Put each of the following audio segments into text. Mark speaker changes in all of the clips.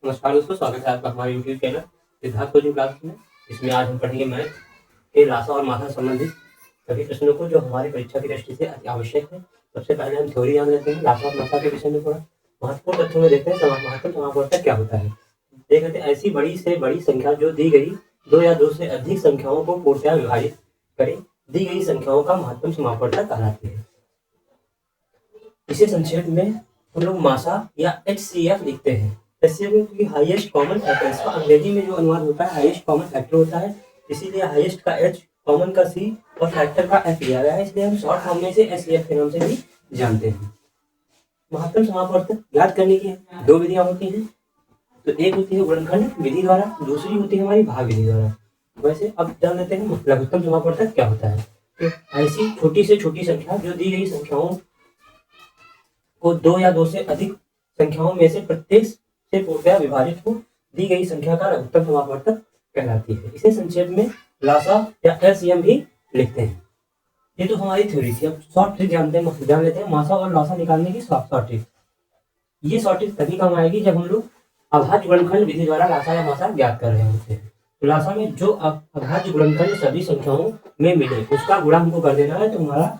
Speaker 1: नमस्कार दोस्तों, स्वागत है आपका हमारे YouTube channel Siddharth coaching class में। इसमें आज हम पढ़ेंगे मैथ के लासा और मासा संबंधित सभी प्रश्नों को जो हमारी परीक्षा की दृष्टि से अति आवश्यक है। सबसे पहले हम थ्योरी जान लेते हैं लासा और मासा के विषय में। थोड़ा महत्वपूर्ण तथ्यों में देखते हैं महत्वपूर्ण समापवर्तक क्या होता है। देख लेते हैं, ऐसी बड़ी से बड़ी संख्या जो दी गई दो या दो से अधिक संख्याओं को पूर्णतः विभाजित करे दी गई संख्याओं का महत्वपूर्ण समापवर्तक कहलाती है। इसे संक्षेप में हम लोग मासा या HCF लिखते हैं। HCF हाईएस्ट कॉमन फैक्टर, इसका अंग्रेजी में जो अनुवाद होता है हाईएस्ट कॉमन फैक्टर होता है, इसीलिए हाईएस्ट का H, कॉमन का C और फैक्टर का F लिया गया है। इसलिए हम शॉर्ट फॉर्म में से HCF के नाम से भी जानते हैं। महत्वपूर्ण समापवर्तक याद करने की दो विधियां होती हैं। तो एक होती है गुणनखंड विधि द्वारा, दूसरी होती है हमारी भाग विधि द्वारा। वैसे अब जान लेते हैं लघुत्तम समापवर्तक क्या होता है। तो ऐसी छोटी से छोटी संख्या जो दी गई संख्याओं को दो या दो से अधिक संख्याओं में से प्रत्येक से पूर्णतः विभाजित हो दी गई संख्या का लघुत्तम समापवर्तक कहलाती है। इसे संक्षेप में लासा या LCM भी लिखते हैं। ये तो हमारी थ्योरी थी। अब शॉर्ट ट्रिक जान लेते हैं मासा और लासा निकालने की शॉर्ट ट्रिक। ये शॉर्ट ट्रिक तभी काम आएगी जब हम लोग अभाज्य गुणनखंड विधि द्वारा लासा या मासा ज्ञात कर रहे होते हैं। तो लासा में जो अभाज्य गुणनखंड सभी संख्याओं में मिले उसका गुणा हमको कर देना है, तो हमारा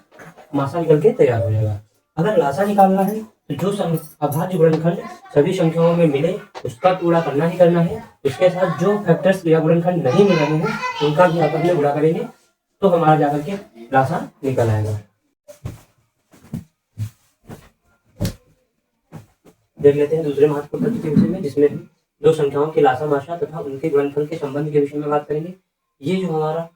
Speaker 1: मासा निकल के तैयार हो जाएगा। अगर लासा निकालना है तो जो अभाज्य गुणनखंड सभी संख्याओं में मिले उसका गुणा करना ही करना है। उसके साथ जो फैक्टर्स या गुणनखंड नहीं मिल रहे हैं उनका भी आपस में गुणा करेंगे, तो हमारा जाकर के लासा निकल आएगा। देख लेते हैं दूसरे महत्वपूर्ण तथ्य के विषय में, जिसमें दो संख्याओं के लासा मासा तथा उनके गुणनफल के संबंध के विषय में बात करेंगे। ये जो हमारा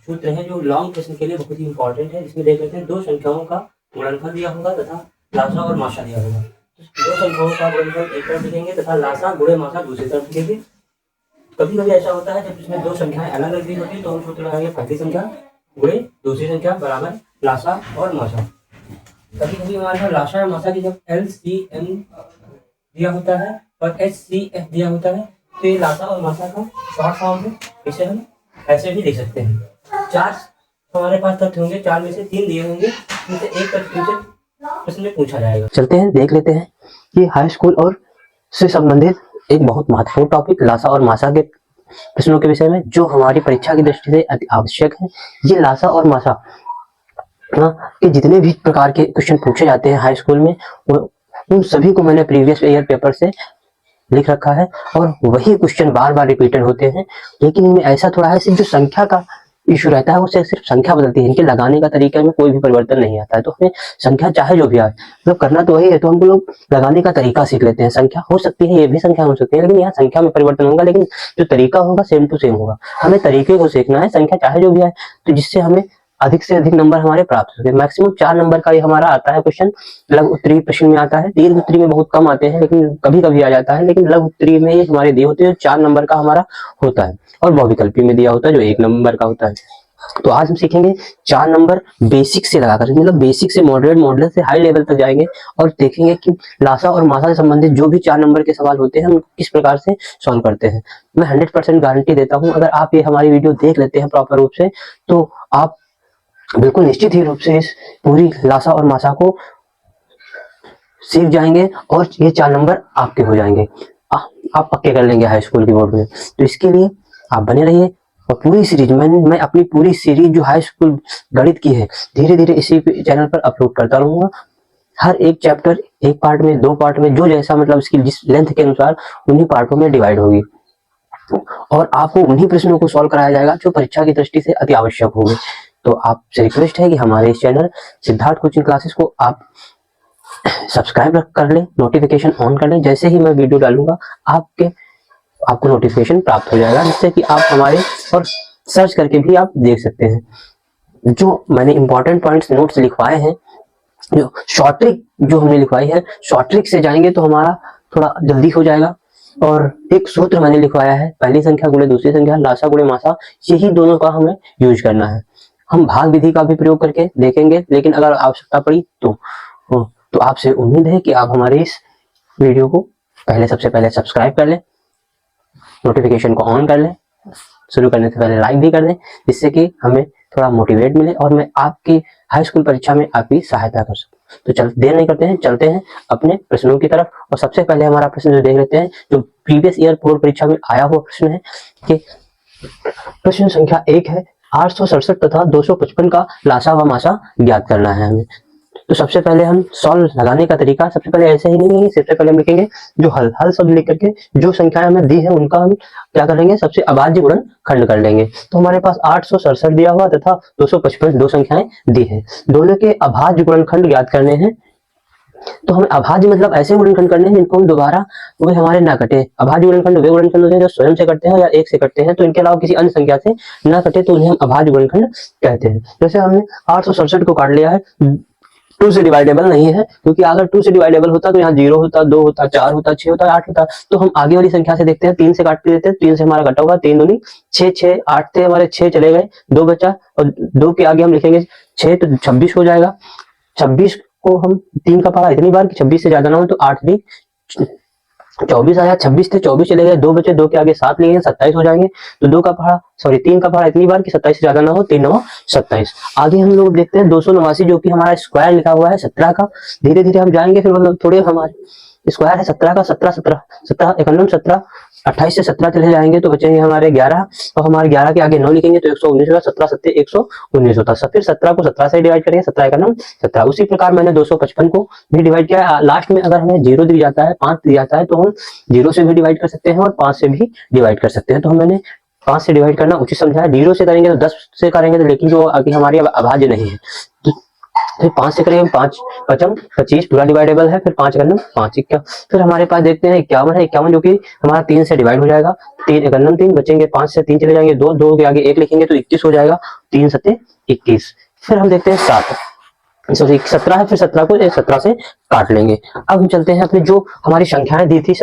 Speaker 1: सूत्र है जो लॉन्ग प्रश्न के लिए बहुत ही इंपॉर्टेंट है, जिसमें देख लेते हैं दो संख्याओं का गुणनफल दिया होगा तथा लासा और मासा दिया होगा। दो संख्याओं का गुणनफल एक तरफ लिखेंगे तथा लासा गुणे मासा दूसरी तरफ लिखेंगे। कभी कभी ऐसा होता है जब इसमें दो संख्याएं अलग अलग होती है तो हम सूत्र लगाएंगे पहली संख्या गुणे दूसरी संख्या बराबर लासा और मासा। कभी कभी हमारे पास लासा या मासा की जब LCM दिया होता है और HCF दिया होता है तो ये लासा और मासा का शॉर्ट फॉर्म है। इसे हम ऐसे भी लिख सकते हैं। चार हमारे पास तथ्य होंगे, चार में से तीन दिए होंगे, इनसे एक तथ्य प्रश्न में पूछा जाएगा। चलते हैं देख लेते हैं कि हाई स्कूल और से संबंधित एक बहुत महत्वपूर्ण टॉपिक लासा और मासा के प्रश्नों के विषय में जो हमारी परीक्षा की दृष्टि से अति आवश्यक है। ये लासा और मासा के जितने भी प्रकार के क्वेश्चन पूछे जाते हैं हाई स्कूल में, उन सभी को मैंने प्रीवियस ईयर पेपर से लिख रखा है और वही क्वेश्चन बार बार रिपीटेड होते हैं। लेकिन इनमें ऐसा थोड़ा है सिर्फ जो संख्या का इशू रहता है वो सिर्फ संख्या बदलती है, इनके लगाने का तरीका में कोई भी परिवर्तन नहीं आता है। तो हमें संख्या चाहे जो भी आए मतलब करना तो वही है, तो हम लोग लगाने का तरीका सीख लेते हैं। संख्या हो सकती है, ये भी संख्या हो सकती है, लेकिन यहाँ संख्या में परिवर्तन होगा लेकिन जो तरीका होगा सेम टू सेम होगा। हमें तरीके को सीखना है, संख्या चाहे जो भी आए, तो जिससे हमें अधिक से अधिक नंबर हमारे प्राप्त हो गए। मैक्सिमम 4 नंबर का ये हमारा आता है क्वेश्चन। लघु उत्तरीय प्रश्न में आता है, दीर्घ उत्तरीय में बहुत कम आते हैं लेकिन कभी कभी आ जाता है। लेकिन लघु उत्तरीय में ये हमारे दिए होते हैं 4 नंबर का हमारा होता है, और बहुविकल्पी में दिया होता है जो 1 नंबर का होता है। तो आज हम सीखेंगे 4 नंबर बेसिक से लगाकर, मतलब बेसिक से मॉडरेट, मॉडरेट से हाई लेवल तक जाएंगे और देखेंगे कि लासा और मासा से संबंधित जो भी 4 नंबर के सवाल होते हैं हम किस प्रकार से सॉल्व करते हैं। मैं 100% गारंटी देता हूं, अगर आप ये हमारी वीडियो देख लेते हैं प्रॉपर रूप से तो आप बिल्कुल निश्चित ही रूप से इस पूरी लासा और मासा को सीख जाएंगे और ये 4 नंबर आपके हो जाएंगे। आप पक्के कर लेंगे हाई स्कूल की बोर्ड में। तो इसके लिए आप बने रहिए और पूरी सीरीज मैं अपनी पूरी सीरीज जो हाई स्कूल गणित की है धीरे धीरे इसी चैनल पर अपलोड करता रहूंगा। हर एक चैप्टर एक पार्ट में, 2 पार्ट में, जो जैसा मतलब इसकी जिस लेंथ के अनुसार उन्हीं पार्टों में डिवाइड होगी और आपको उन्हीं प्रश्नों को सॉल्व कराया जाएगा जो परीक्षा की दृष्टि से अति आवश्यक होंगे। तो आपसे रिक्वेस्ट है कि हमारे इस चैनल सिद्धार्थ कोचिंग क्लासेस को आप सब्सक्राइब कर लें, नोटिफिकेशन ऑन कर लें। जैसे ही मैं वीडियो डालूंगा आपको नोटिफिकेशन प्राप्त हो जाएगा, जिससे कि आप हमारे और सर्च करके भी आप देख सकते हैं। जो मैंने इंपॉर्टेंट पॉइंट्स नोट्स लिखवाए हैं, जो शॉर्ट ट्रिक जो हमने लिखवाई है, शॉर्ट ट्रिक से जाएंगे तो हमारा थोड़ा जल्दी हो जाएगा। और एक सूत्र मैंने लिखवाया है, पहली संख्या गुणे दूसरी संख्या, लासा गुणे मासा, यही दोनों का हमें यूज करना है। हम भाग विधि का भी प्रयोग करके देखेंगे, लेकिन अगर आवश्यकता पड़ी तो आपसे उम्मीद है कि आप हमारे इस वीडियो को सबसे पहले सब्सक्राइब कर लें, नोटिफिकेशन को ऑन कर लें, शुरू करने से पहले लाइक भी कर दें, जिससे कि हमें थोड़ा मोटिवेट मिले और मैं आपकी हाई स्कूल परीक्षा में आपकी सहायता कर सकूं। तो देर नहीं करते हैं, चलते हैं अपने प्रश्नों की तरफ। और सबसे पहले हमारा प्रश्न जो देख लेते हैं, जो प्रीवियस ईयर बोर्ड परीक्षा में आया हुआ प्रश्न है कि प्रश्न संख्या 1 है 867 तथा 255 का लासा व मासा ज्ञात करना है हमें। तो सबसे पहले हम सॉल्व लगाने का तरीका सबसे पहले ऐसे ही नहीं लिखेंगे, सबसे पहले हम लिखेंगे जो हल शब्द लिख करके जो संख्याएं हमें दी है उनका हम क्या करेंगे, सबसे अभाज्य गुणन खंड कर लेंगे। तो हमारे पास 867 दिया हुआ तथा 255 दो संख्याएं दी है, दोनों के अभाज्य गुणनखंड ज्ञात करने हैं। तो हमें अभाज्य मतलब ऐसे गुणनखंड करने हैं जिनको हम दोबारा वे हमारे ना कटे। अभाज्य गुणनखंड वे गुणनखंड होते हैं जो स्वयं से कटते हैं या एक से कटते हैं, तो इनके अलावा किसी अन्य संख्या से ना कटे तो उन्हें हम अभाज्य गुणनखंड कहते हैं। जैसे हमने 867 को काट लिया है, 2 से डिवाइडेबल नहीं है, क्योंकि अगर 2 से डिवाइडेबल होता तो यहाँ 0 होता, 2 होता, 4 होता, 6 होता, 8 होता। तो हम आगे वाली संख्या से देखते हैं, 3 से काट देते हैं, 3 से हमारा कटा होगा 3 दूनी 6, 6 8 थे हमारे, 6 चले गए, 2 बचा और 2 के आगे हम लिखेंगे 6 तो 26 हो जाएगा। 26 को हम 3 का पढ़ा इतनी बार कि 26 से ज्यादा ना हो, तो 8 भी 24 आया, 26 थे 24 चले गए, 2 बचे, 2 के आगे 7 लेंगे 27 हो जाएंगे। तो 3 का पढ़ा इतनी बार कि 27 से ज्यादा ना हो, 3 9 27। आगे हम लोग देखते हैं 289 जो कि हमारा स्क्वायर लिखा हुआ है 17 का। धीरे धीरे हम जाएंगे, फिर मतलब थोड़े हमारे स्क्वायर है 17 का, 17 17 17 51 17 28 से 17 चले जाएंगे तो बचेंगे हमारे 11, और हमारे 11 के आगे 9 लिखेंगे तो 119 होगा, 17 7 119 होता है। फिर 17 को 17 से डिवाइड करेंगे, 17 का नाम 17। उसी प्रकार मैंने 255 को भी डिवाइड किया। लास्ट में अगर हमें 0 दिया जाता है, 5 दिया जाता है, तो हम 0 से भी डिवाइड कर सकते हैं और 5 से भी डिवाइड कर सकते हैं। तो मैंने 5 से डिवाइड करना उचित समझा है। 0 से करेंगे तो 10 से करेंगे तो, लेकिन जो आगे हमारी अभाज्य नहीं है, फिर 5 से करेंगे, 5 पचम 25 पूरा डिवाइडेबल है, फिर 5 करना 5 51। फिर हमारे पास देखते हैं 51 है, 51 जो कि हमारा 3 से डिवाइड हो जाएगा, 3 51 3 बचेंगे, 5 से 3 चले जाएंगे, 2 2 के आगे 1 लिखेंगे तो 21 हो जाएगा, 3 7 21। फिर हम देखते हैं 7 सॉरी 17 है, फिर 17 को 17 से काट लेंगे। अब हम चलते हैं अपने जो हमारी संख्याएं दी थी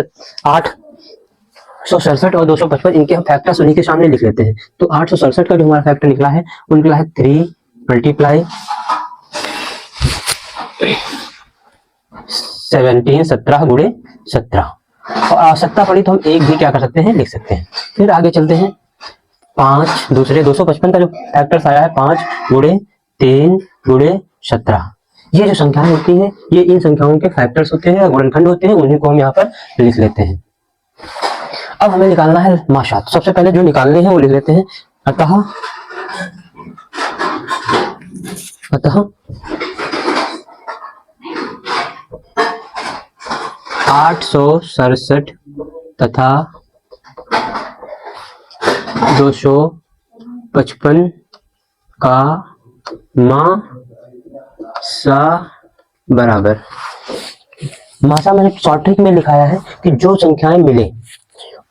Speaker 1: 867 और 255, इनके हम फैक्टर्स उन्हीं के सामने लिख लेते हैं। तो 867 का जो हमारा फैक्टर निकला है वो निकला है 3 मल्टीप्लाई 17 17 गुणे 17, और आवश्यकता पड़ी तो हम एक भी क्या कर सकते हैं, लिख सकते हैं। फिर आगे चलते हैं 5 दूसरे 255 का जो फैक्टर्स आया है 5 गुणे 3 गुणे 17। ये जो संख्याएं होती हैं ये इन संख्याओं के फैक्टर्स होते हैं, गुणनखंड होते हैं, उन्हीं को हम यहाँ पर लिख लेते हैं। अब हमें निकालना है माशा। तो सबसे पहले जो निकालने हैं वो लिख लेते हैं। अतः 867 तथा 255 का मासा बराबर, मासा मैंने शॉर्ट ट्रिक में लिखाया है कि जो संख्याएं मिले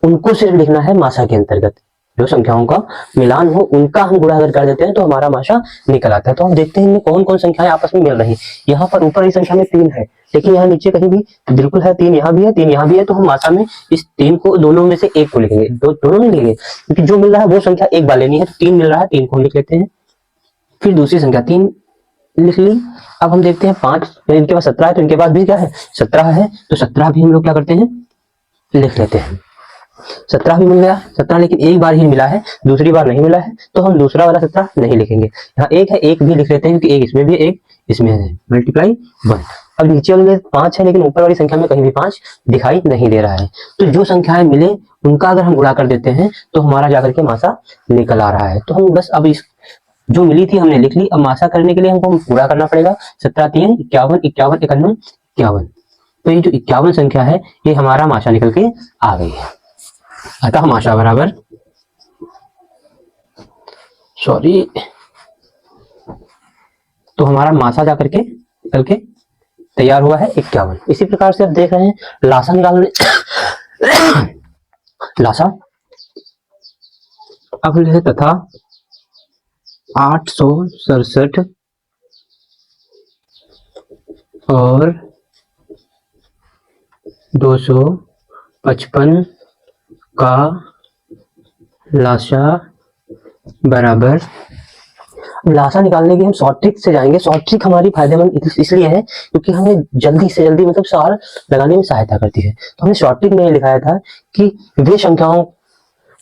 Speaker 1: उनको सिर्फ लिखना है मासा के अंतर्गत। जो संख्याओं का मिलान हो उनका हम गुणा अगर कर देते हैं तो हमारा माशा निकल आता है। तो हम देखते हैं कौन कौन संख्याएं आपस में मिल रही हैं। यहाँ पर ऊपर इस संख्या में 3 है, लेकिन यहाँ नीचे कहीं भी बिल्कुल है 3, यहाँ भी है 3, यहाँ भी है। तो हम माशा में इस 3 को दोनों में से एक को लिखेंगे, दोनों में लिखेंगे, क्योंकि जो मिल रहा है वो संख्या एक बार लेनी है। तो 3 मिल रहा है, 3 को लिख लेते हैं। फिर दूसरी संख्या 3 लिख ली। अब हम देखते हैं 5, इनके पास 17 है तो इनके पास भी क्या है 17 है, तो 17 भी हम लोग क्या करते हैं, लिख लेते हैं। 17 भी मिल गया, 17 लेकिन एक बार ही मिला है, दूसरी बार नहीं मिला है, तो हम दूसरा वाला 17 नहीं लिखेंगे। यहाँ एक है, एक भी लिख लेते हैं, क्योंकि एक इसमें भी एक इसमें है, मल्टीप्लाई 1। अब नीचे वाले में 5 है, लेकिन ऊपर वाली संख्या में कहीं भी 5 दिखाई नहीं दे रहा है। तो जो संख्याएं मिले उनका अगर हम गुणा कर देते हैं तो हमारा जाकर के मासा निकल आ रहा है। तो हम बस अब इस जो मिली थी हमने लिख ली। अब मासा करने के लिए हमको पूरा करना पड़ेगा। 17 3 51 51 51 51। तो ये जो 51 संख्या है ये हमारा माशा निकल के आ गई है। अतः माशा बराबर तो हमारा मासा जाकर के निकल के तैयार हुआ है 51। इसी प्रकार से अब देख रहे हैं लासा निकालने लासा। अब लिखे तथा 867 और 255 का लासा बराबर। लासा निकालने की हम शॉर्ट ट्रिक से जाएंगे। शॉर्ट ट्रिक हमारी फायदेमंद इसलिए है क्योंकि हमें जल्दी से जल्दी मतलब सार लगाने में सहायता करती है। तो हमने शॉर्ट ट्रिक में लिखाया था कि वे संख्याओं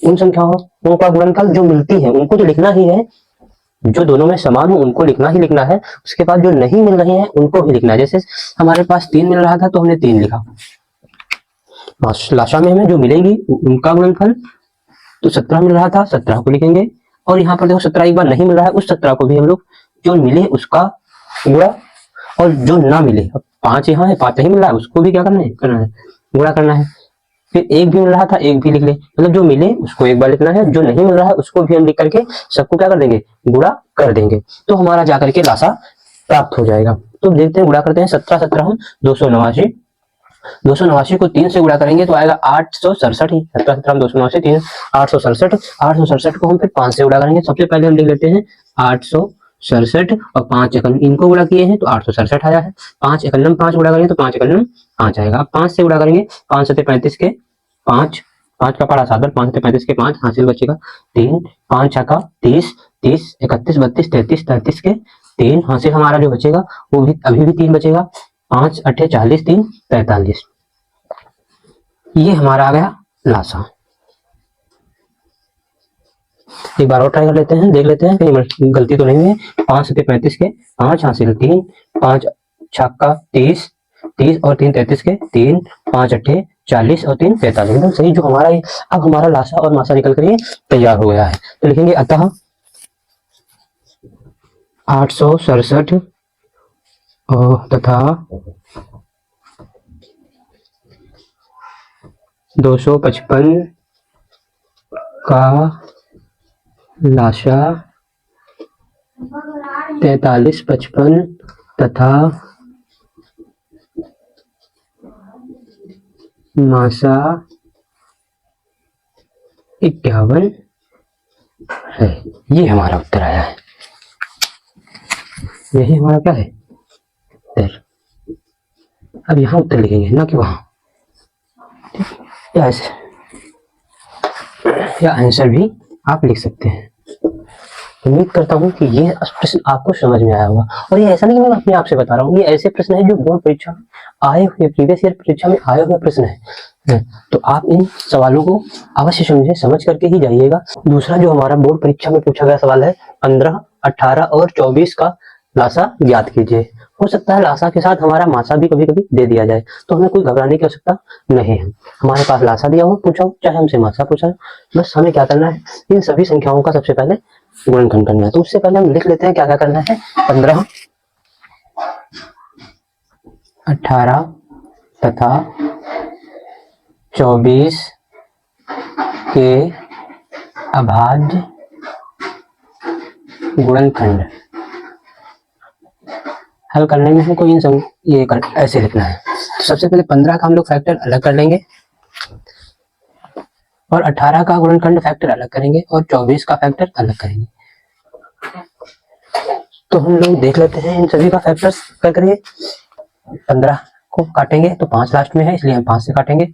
Speaker 1: उन संख्याओं का गुणनफल जो मिलती है उनको तो लिखना ही है, जो दोनों में समान हो उनको लिखना ही लिखना है, उसके बाद जो नहीं मिल रहे हैं उनको भी लिखना है। जैसे हमारे पास 3 मिल रहा था तो हमने 3 लिखा, लाशा में हमें जो मिलेगी उनका गुणनफल, तो 17 मिल रहा था 17 को लिखेंगे, और यहाँ पर देखो 17 एक बार नहीं मिल रहा है, उस 17 को भी हम लोग जो मिले उसका गुणा, और जो ना मिले, अब 5 यहाँ है 5 नहीं मिल रहा है उसको भी क्या करना है गुणा करना है। फिर 1 भी मिल रहा था 1 भी लिख ले, मतलब जो मिले उसको एक बार लिखना है, जो नहीं मिल रहा है उसको भी हम लिख करके सबको क्या कर देंगे गुणा कर देंगे, तो हमारा जाकर के लासा प्राप्त हो जाएगा। तो देखते हैं गुणा करते हैं, 17 17 289, 289 को 3 से गुणा करेंगे तो आएगा 867 ही, 17 17 289 3 867, 867 को हम फिर 5 से गुणा करेंगे। सबसे पहले हम लिख लेते हैं 867 और 5 एकम इनको गुणा किए हैं तो 867 आया है, 5 एकम 5 गुणा करेंगे तो 5 एकम 5 आएगा। अब 5 से गुणा करेंगे, 5 7 35 के 5, 5 का पड़ा 7, 5 35 के 5 हासिल बचेगा 3, 5 6 का 30, 30 31 32 33 33 के 3 हासिल, हमारा जो बचेगा वो भी अभी भी 3 बचेगा, 5 8 40 3 45, ये हमारा आ गया लासा। एक बार और ट्राई कर लेते हैं, देख लेते हैं कहीं गलती तो नहीं है। 5 7 35 के 5 हासिल 3, 5 छक्का 30, 30 और 3 33 के 3, 5 8 40 और 3 45, एकदम सही जो हमारा। अब हमारा लासा और मासा निकल कर ये तैयार हो गया है, तो लिखेंगे अतः 867 तथा 255 का लाशा 43 55 तथा मासा 51 है। ये हमारा उत्तर आया है, यही हमारा क्या है उत्तर। अब यहाँ उत्तर लिखेंगे ना कि वहां, या आंसर भी आप लिख सकते हैं। उम्मीद करता हूँ कि ये प्रश्न आपको समझ में आया होगा, और ये ऐसा नहीं मैं अपने आप से बता रहा हूँ, ये ऐसे प्रश्न है जो बोर्ड परीक्षा में आए हुए, प्रीवियस ईयर परीक्षा में आए हुए प्रश्न है, तो आप इन सवालों को अवश्य समझ करके ही जाइएगा। दूसरा जो हमारा बोर्ड परीक्षा में पूछा गया सवाल है 15 18 और 24 का लासा ज्ञात कीजिए। हो सकता है लासा के साथ हमारा मासा भी कभी कभी दे दिया जाए, तो हमें कोई घबराने की आवश्यकता नहीं है। हमारे पास लासा दिया हो पूछा हो, चाहे हमसे मासा पूछा हो, बस हमें क्या करना है इन सभी संख्याओं का सबसे पहले गुणनखंड करना है। तो उससे पहले हम लिख लेते हैं क्या क्या करना है। 15 18 तथा 24 के अभाज्य गुणनखंड हल करने में हमको इन सब ऐसे लिखना है। तो सबसे पहले 15 का हम लोग फैक्टर अलग कर लेंगे, और 18 का गुणनखंड फैक्टर अलग करेंगे, और 24 का फैक्टर अलग करेंगे। तो हम लोग देख लेते हैं इन सभी का फैक्टर्स कर करेंगे। 15 को काटेंगे तो 5 लास्ट में है, इसलिए हम 5 से काटेंगे,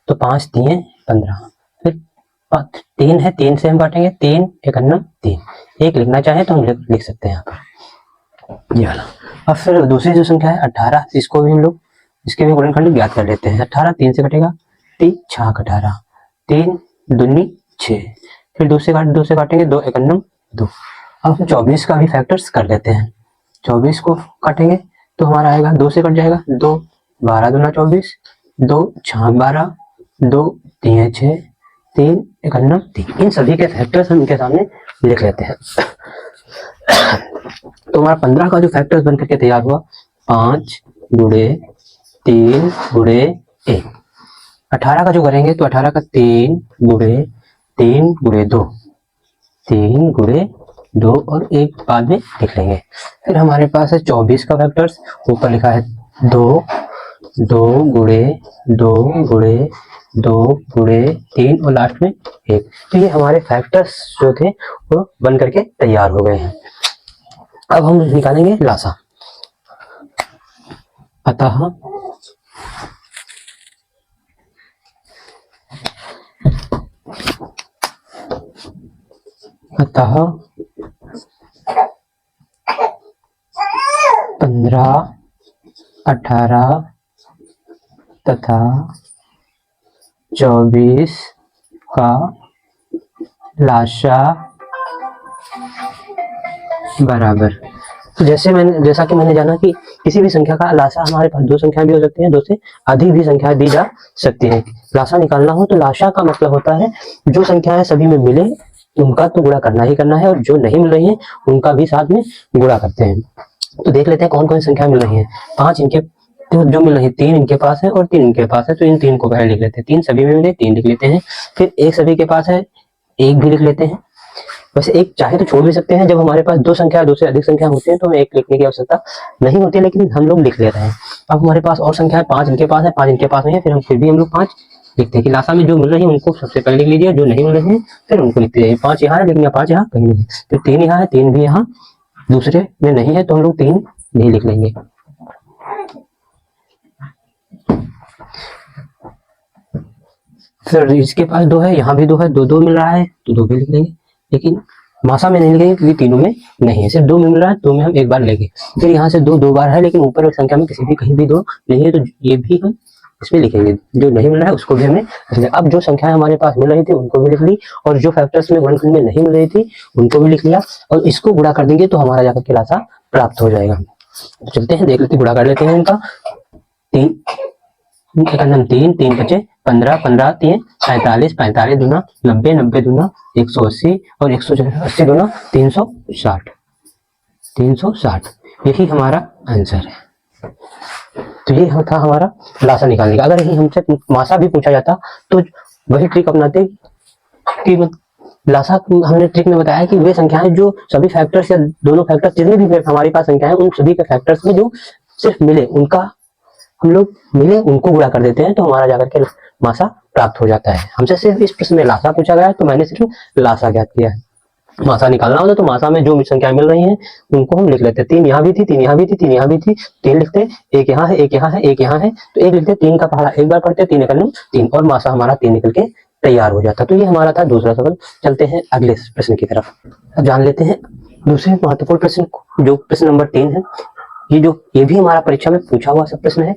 Speaker 1: तो 5 3 15, फिर 3 है 3 से हम काटेंगे, 3 1 3, एक लिखना चाहे तो हम लिख सकते हैं यहाँ पर ये वाला। अब फिर दूसरी जो संख्या है 18, इसको भी हम लोग इसके भी गुणनखंड ज्ञात कर लेते हैं। 18 3 से कटेगा, 3 6 18, 3 दूनी 6, फिर 2 से काटेंगे, 2 1 2। अब 24 का भी फैक्टर्स कर लेते हैं। 24 को काटेंगे तो हमारा आएगा, 2 से कट जाएगा, 2 12 दूना 24, 2 6 12, 2 3 6, 3 1 3। इन सभी के फैक्टर्स हम इनके सामने लिख लेते हैं। तो हमारा 15 का जो फैक्टर्स बन करके तैयार हुआ 5 गुणे 3 गुणे 1। 18 का जो करेंगे तो 18 का 3 गुणे 3 गुणे 2, 3 गुणे 2 और 1 बाद में लिख लेंगे। फिर हमारे पास है 24 का फैक्टर्स, ऊपर लिखा है 2 2 गुणे 2 गुणे 2 गुणे 3 और लास्ट में 1। तो ये हमारे फैक्टर्स जो थे वो बन करके तैयार हो गए हैं। अब हम निकालेंगे लासा। अतः अतः 15 18 तथा 24 का लाशा बराबर। तो जैसा कि मैंने जाना कि किसी भी संख्या का लासा हमारे पास दो संख्याएं भी हो सकती हैं, दो से अधिक भी संख्याएं दी जा सकती है। लासा निकालना हो तो लासा का मतलब होता है जो संख्याएं सभी में मिले उनका तो गुणा करना ही करना है, और जो नहीं मिल रही है उनका भी साथ में गुणा करते हैं। तो देख लेते हैं कौन कौन सी संख्या मिल रही है। 5 इनके तो जो मिल रही है 3 इनके पास है और 3 इनके पास है, तो इन 3 को पहले लिख लेते हैं। 3 सभी में मिले 3 लिख लेते हैं। फिर 1 सभी के पास है, 1 भी लिख लेते हैं। वैसे एक चाहे तो छोड़ भी सकते हैं, जब हमारे पास दो संख्या दो से अधिक संख्या होती है तो हमें एक लिखने की आवश्यकता नहीं होती, लेकिन हम लोग लिख ले रहे हैं। अब हमारे पास और संख्या है, 5 इनके पास है, 5 इनके पास नहीं है, फिर भी हम लोग 5 लिखते हैं कि लासा में जो मिल रही है उनको सबसे पहले लिख लीजिए, जो नहीं मिल रही है फिर उनको लिखते जाइए। 5 यहाँ है लेकिन 5 यहाँ कहीं नहीं है, फिर 3 यहाँ है, 3 भी यहाँ दूसरे में नहीं है, तो हम लोग 3 नहीं लिख लेंगे। फिर इसके पास 2 है, यहाँ भी 2 है, 2 मिल रहा है तो 2 भी लिख लेंगे, लेकिन मासा में नहीं लिखेंगे क्योंकि तीनों में नहीं है। सिर्फ 2 में मिल रहा है, 2 में हम एक बार लेंगे। फिर यहाँ से 2 बार है, लेकिन ऊपर संख्या में किसी भी कहीं भी 2 नहीं है, तो ये भी हम इसमें लिखेंगे। जो नहीं मिल रहा है उसको भी हमें लिख लिया। अब जो संख्याएं हमारे पास मिल रही थी उनको भी लिख ली, और जो फैक्टर्स में गुणनखंड में नहीं मिल रही थी उनको भी लिख लिया, और इसको गुणा कर देंगे तो हमारा जाकर के लासा प्राप्त हो जाएगा। चलते हैं देख लेते, गुणा कर लेते हैं इनका। 3 3 3 बचे 15 15 3 45 45 दूना 90 90 दूना 180 और 180 दूना 360 360। यही हमारा आंसर है। तो ये था हमारा लासा निकालने का। अगर यही हमसे मासा भी पूछा जाता तो वही ट्रिक अपनाते कि लासा हमने ट्रिक में बताया कि वे संख्याएं जो सभी फैक्टर्स या दोनों फैक्टर्स जितने भी हमारे पास संख्याएं उन सभी के फैक्टर्स में जो सिर्फ मिले उनका हम लोग मिले उनको गुणा कर देते हैं, तो हमारा जाकर के मासा प्राप्त हो जाता है। हमसे सिर्फ इस प्रश्न में लासा पूछा गया है तो मैंने सिर्फ लासा ज्ञात किया है। मासा निकालना होता तो मासा में जो संख्या मिल रही हैं उनको हम लिख लेते हैं। 3 यहाँ भी थी, 3 यहाँ भी थी, 3 यहाँ भी थी, 3 लिखते हैं। 1 यहाँ है, 1 यहाँ है, 1 यहाँ है, तो 1 लिखते हैं। 3 का पहाड़ा एक बार पढ़ते हैं, 3 एकम 3, और मासा हमारा 3 निकल के तैयार हो जाता। तो ये हमारा था दूसरा सवाल। चलते हैं अगले प्रश्न की तरफ। अब जान लेते हैं दूसरे महत्वपूर्ण प्रश्न, जो प्रश्न नंबर 3 है। ये भी हमारा परीक्षा में पूछा हुआ सब प्रश्न है।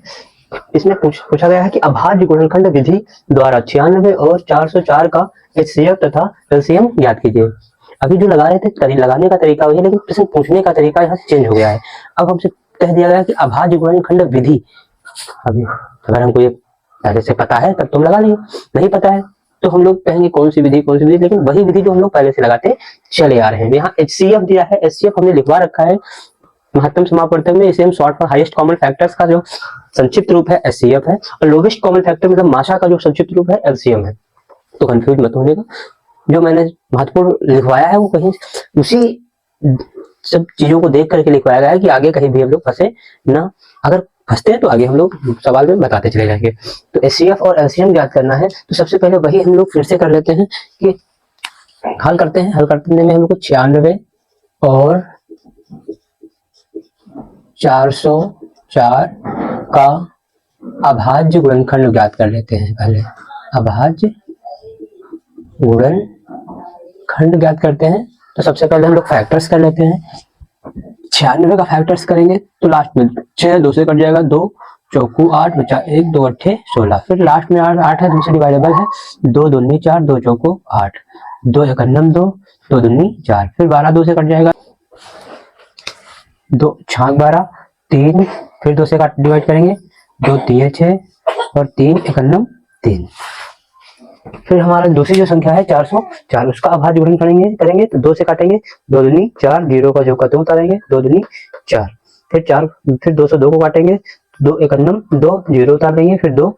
Speaker 1: इसमें पूछा गया है कि अभाज्य गुणनखंड विधि द्वारा 96 और 404 का HCF तथा LCM ज्ञात कीजिए। अभी जो लगा रहे थे लगाने का तरीका वही है, लेकिन प्रश्न पूछने का तरीका यहाँ चेंज हो गया है। अब हमसे कह दिया गया कि अभाज्य गुणनखंड विधि। अभी अगर हमको ये पहले से पता है तब तो हम लगा लेंगे, नहीं पता है तो हम लोग कहेंगे कौन सी विधि, लेकिन वही विधि जो हम लोग पहले से लगाते चले आ रहे हैं। यहाँ HCF दिया है, HCF हमने लिखवा रखा है महत्तम समापवर्तक में। इसे हम short for highest common factors का जो संक्षिप्त रूप है HCF है, और लोवेस्ट कॉमन फैक्टर मतलब माशा का जो संक्षिप्त रूप है LCM है। तो कंफ्यूज मत होने का, जो मैंने महत्वपूर्ण लिखवाया है वो कहीं उसी सब चीजों को देख करके लिखवाया गया है कि आगे कहीं भी हम लोग फंसे ना। अगर फंसते हैं तो आगे हम लोग सवाल में बताते चले जाएंगे। तो HCF और LCM ज्ञात करना है, तो सबसे पहले वही हम लोग फिर से कर लेते हैं कि हल करते हैं। हल करने में हम लोग को 96 और 404 का अभाज्य गुणनखंड ज्ञात कर लेते हैं। पहले अभाज्य गुणनखंड ज्ञात करते हैं, तो सबसे पहले हम लोग फैक्टर्स कर लेते हैं। 96 का फैक्टर्स करेंगे तो लास्ट में 6 2 से कट जाएगा, 2 चौकू 8 बचा 1, 2 अट्ठे 16। फिर लास्ट में 8 है, 2 से डिवाइडेबल है, 2 दूनी 4, 2 चौको 8, 2 एकन्नम 2, 2 दूनी 4। फिर 12 2 से कट जाएगा, 2 छाक 12, 3 फिर 2 से डिवाइड करेंगे, 2 3 6 और 3 एकन्नम 3। फिर हमारा दूसरी जो संख्या है 404, उसका अभाज्य गुणन करेंगे तो 2 से काटेंगे, 2 दूनी 4, 0 का जो का 2 उतारेंगे, 2 दूनी 4। फिर 202 को काटेंगे, 2 एकन्नम 2, 0 उतार देंगे, फिर 2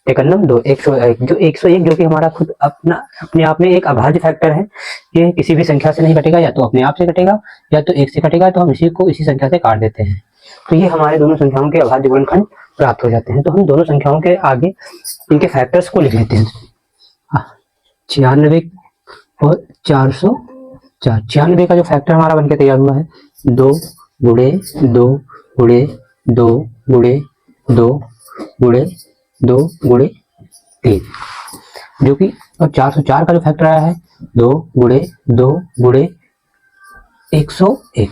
Speaker 1: एकन्नम 2, 101। जो 101 जो कि हमारा खुद अपने आप में एक अभाज्य फैक्टर है। ये किसी भी संख्या से नहीं कटेगा, या तो अपने आप से कटेगा या तो 1 से कटेगा, तो हम इसी संख्या से काट देते हैं। तो ये हमारे दोनों संख्याओं के अभाज्य गुणनखंड प्राप्त हो जाते हैं। तो हम दोनों संख्याओं के आगे इनके फैक्टर्स को लिख लेते हैं। 96 और 404। 96 का जो फैक्टर हमारा बनके तैयार हुआ है 2 गुणे 2 गुणे 2 गुणे 2 गुणे 2 गुणे 3, जो कि और 404 का जो फैक्टर आया है 2 गुणे 2 गुणे 101।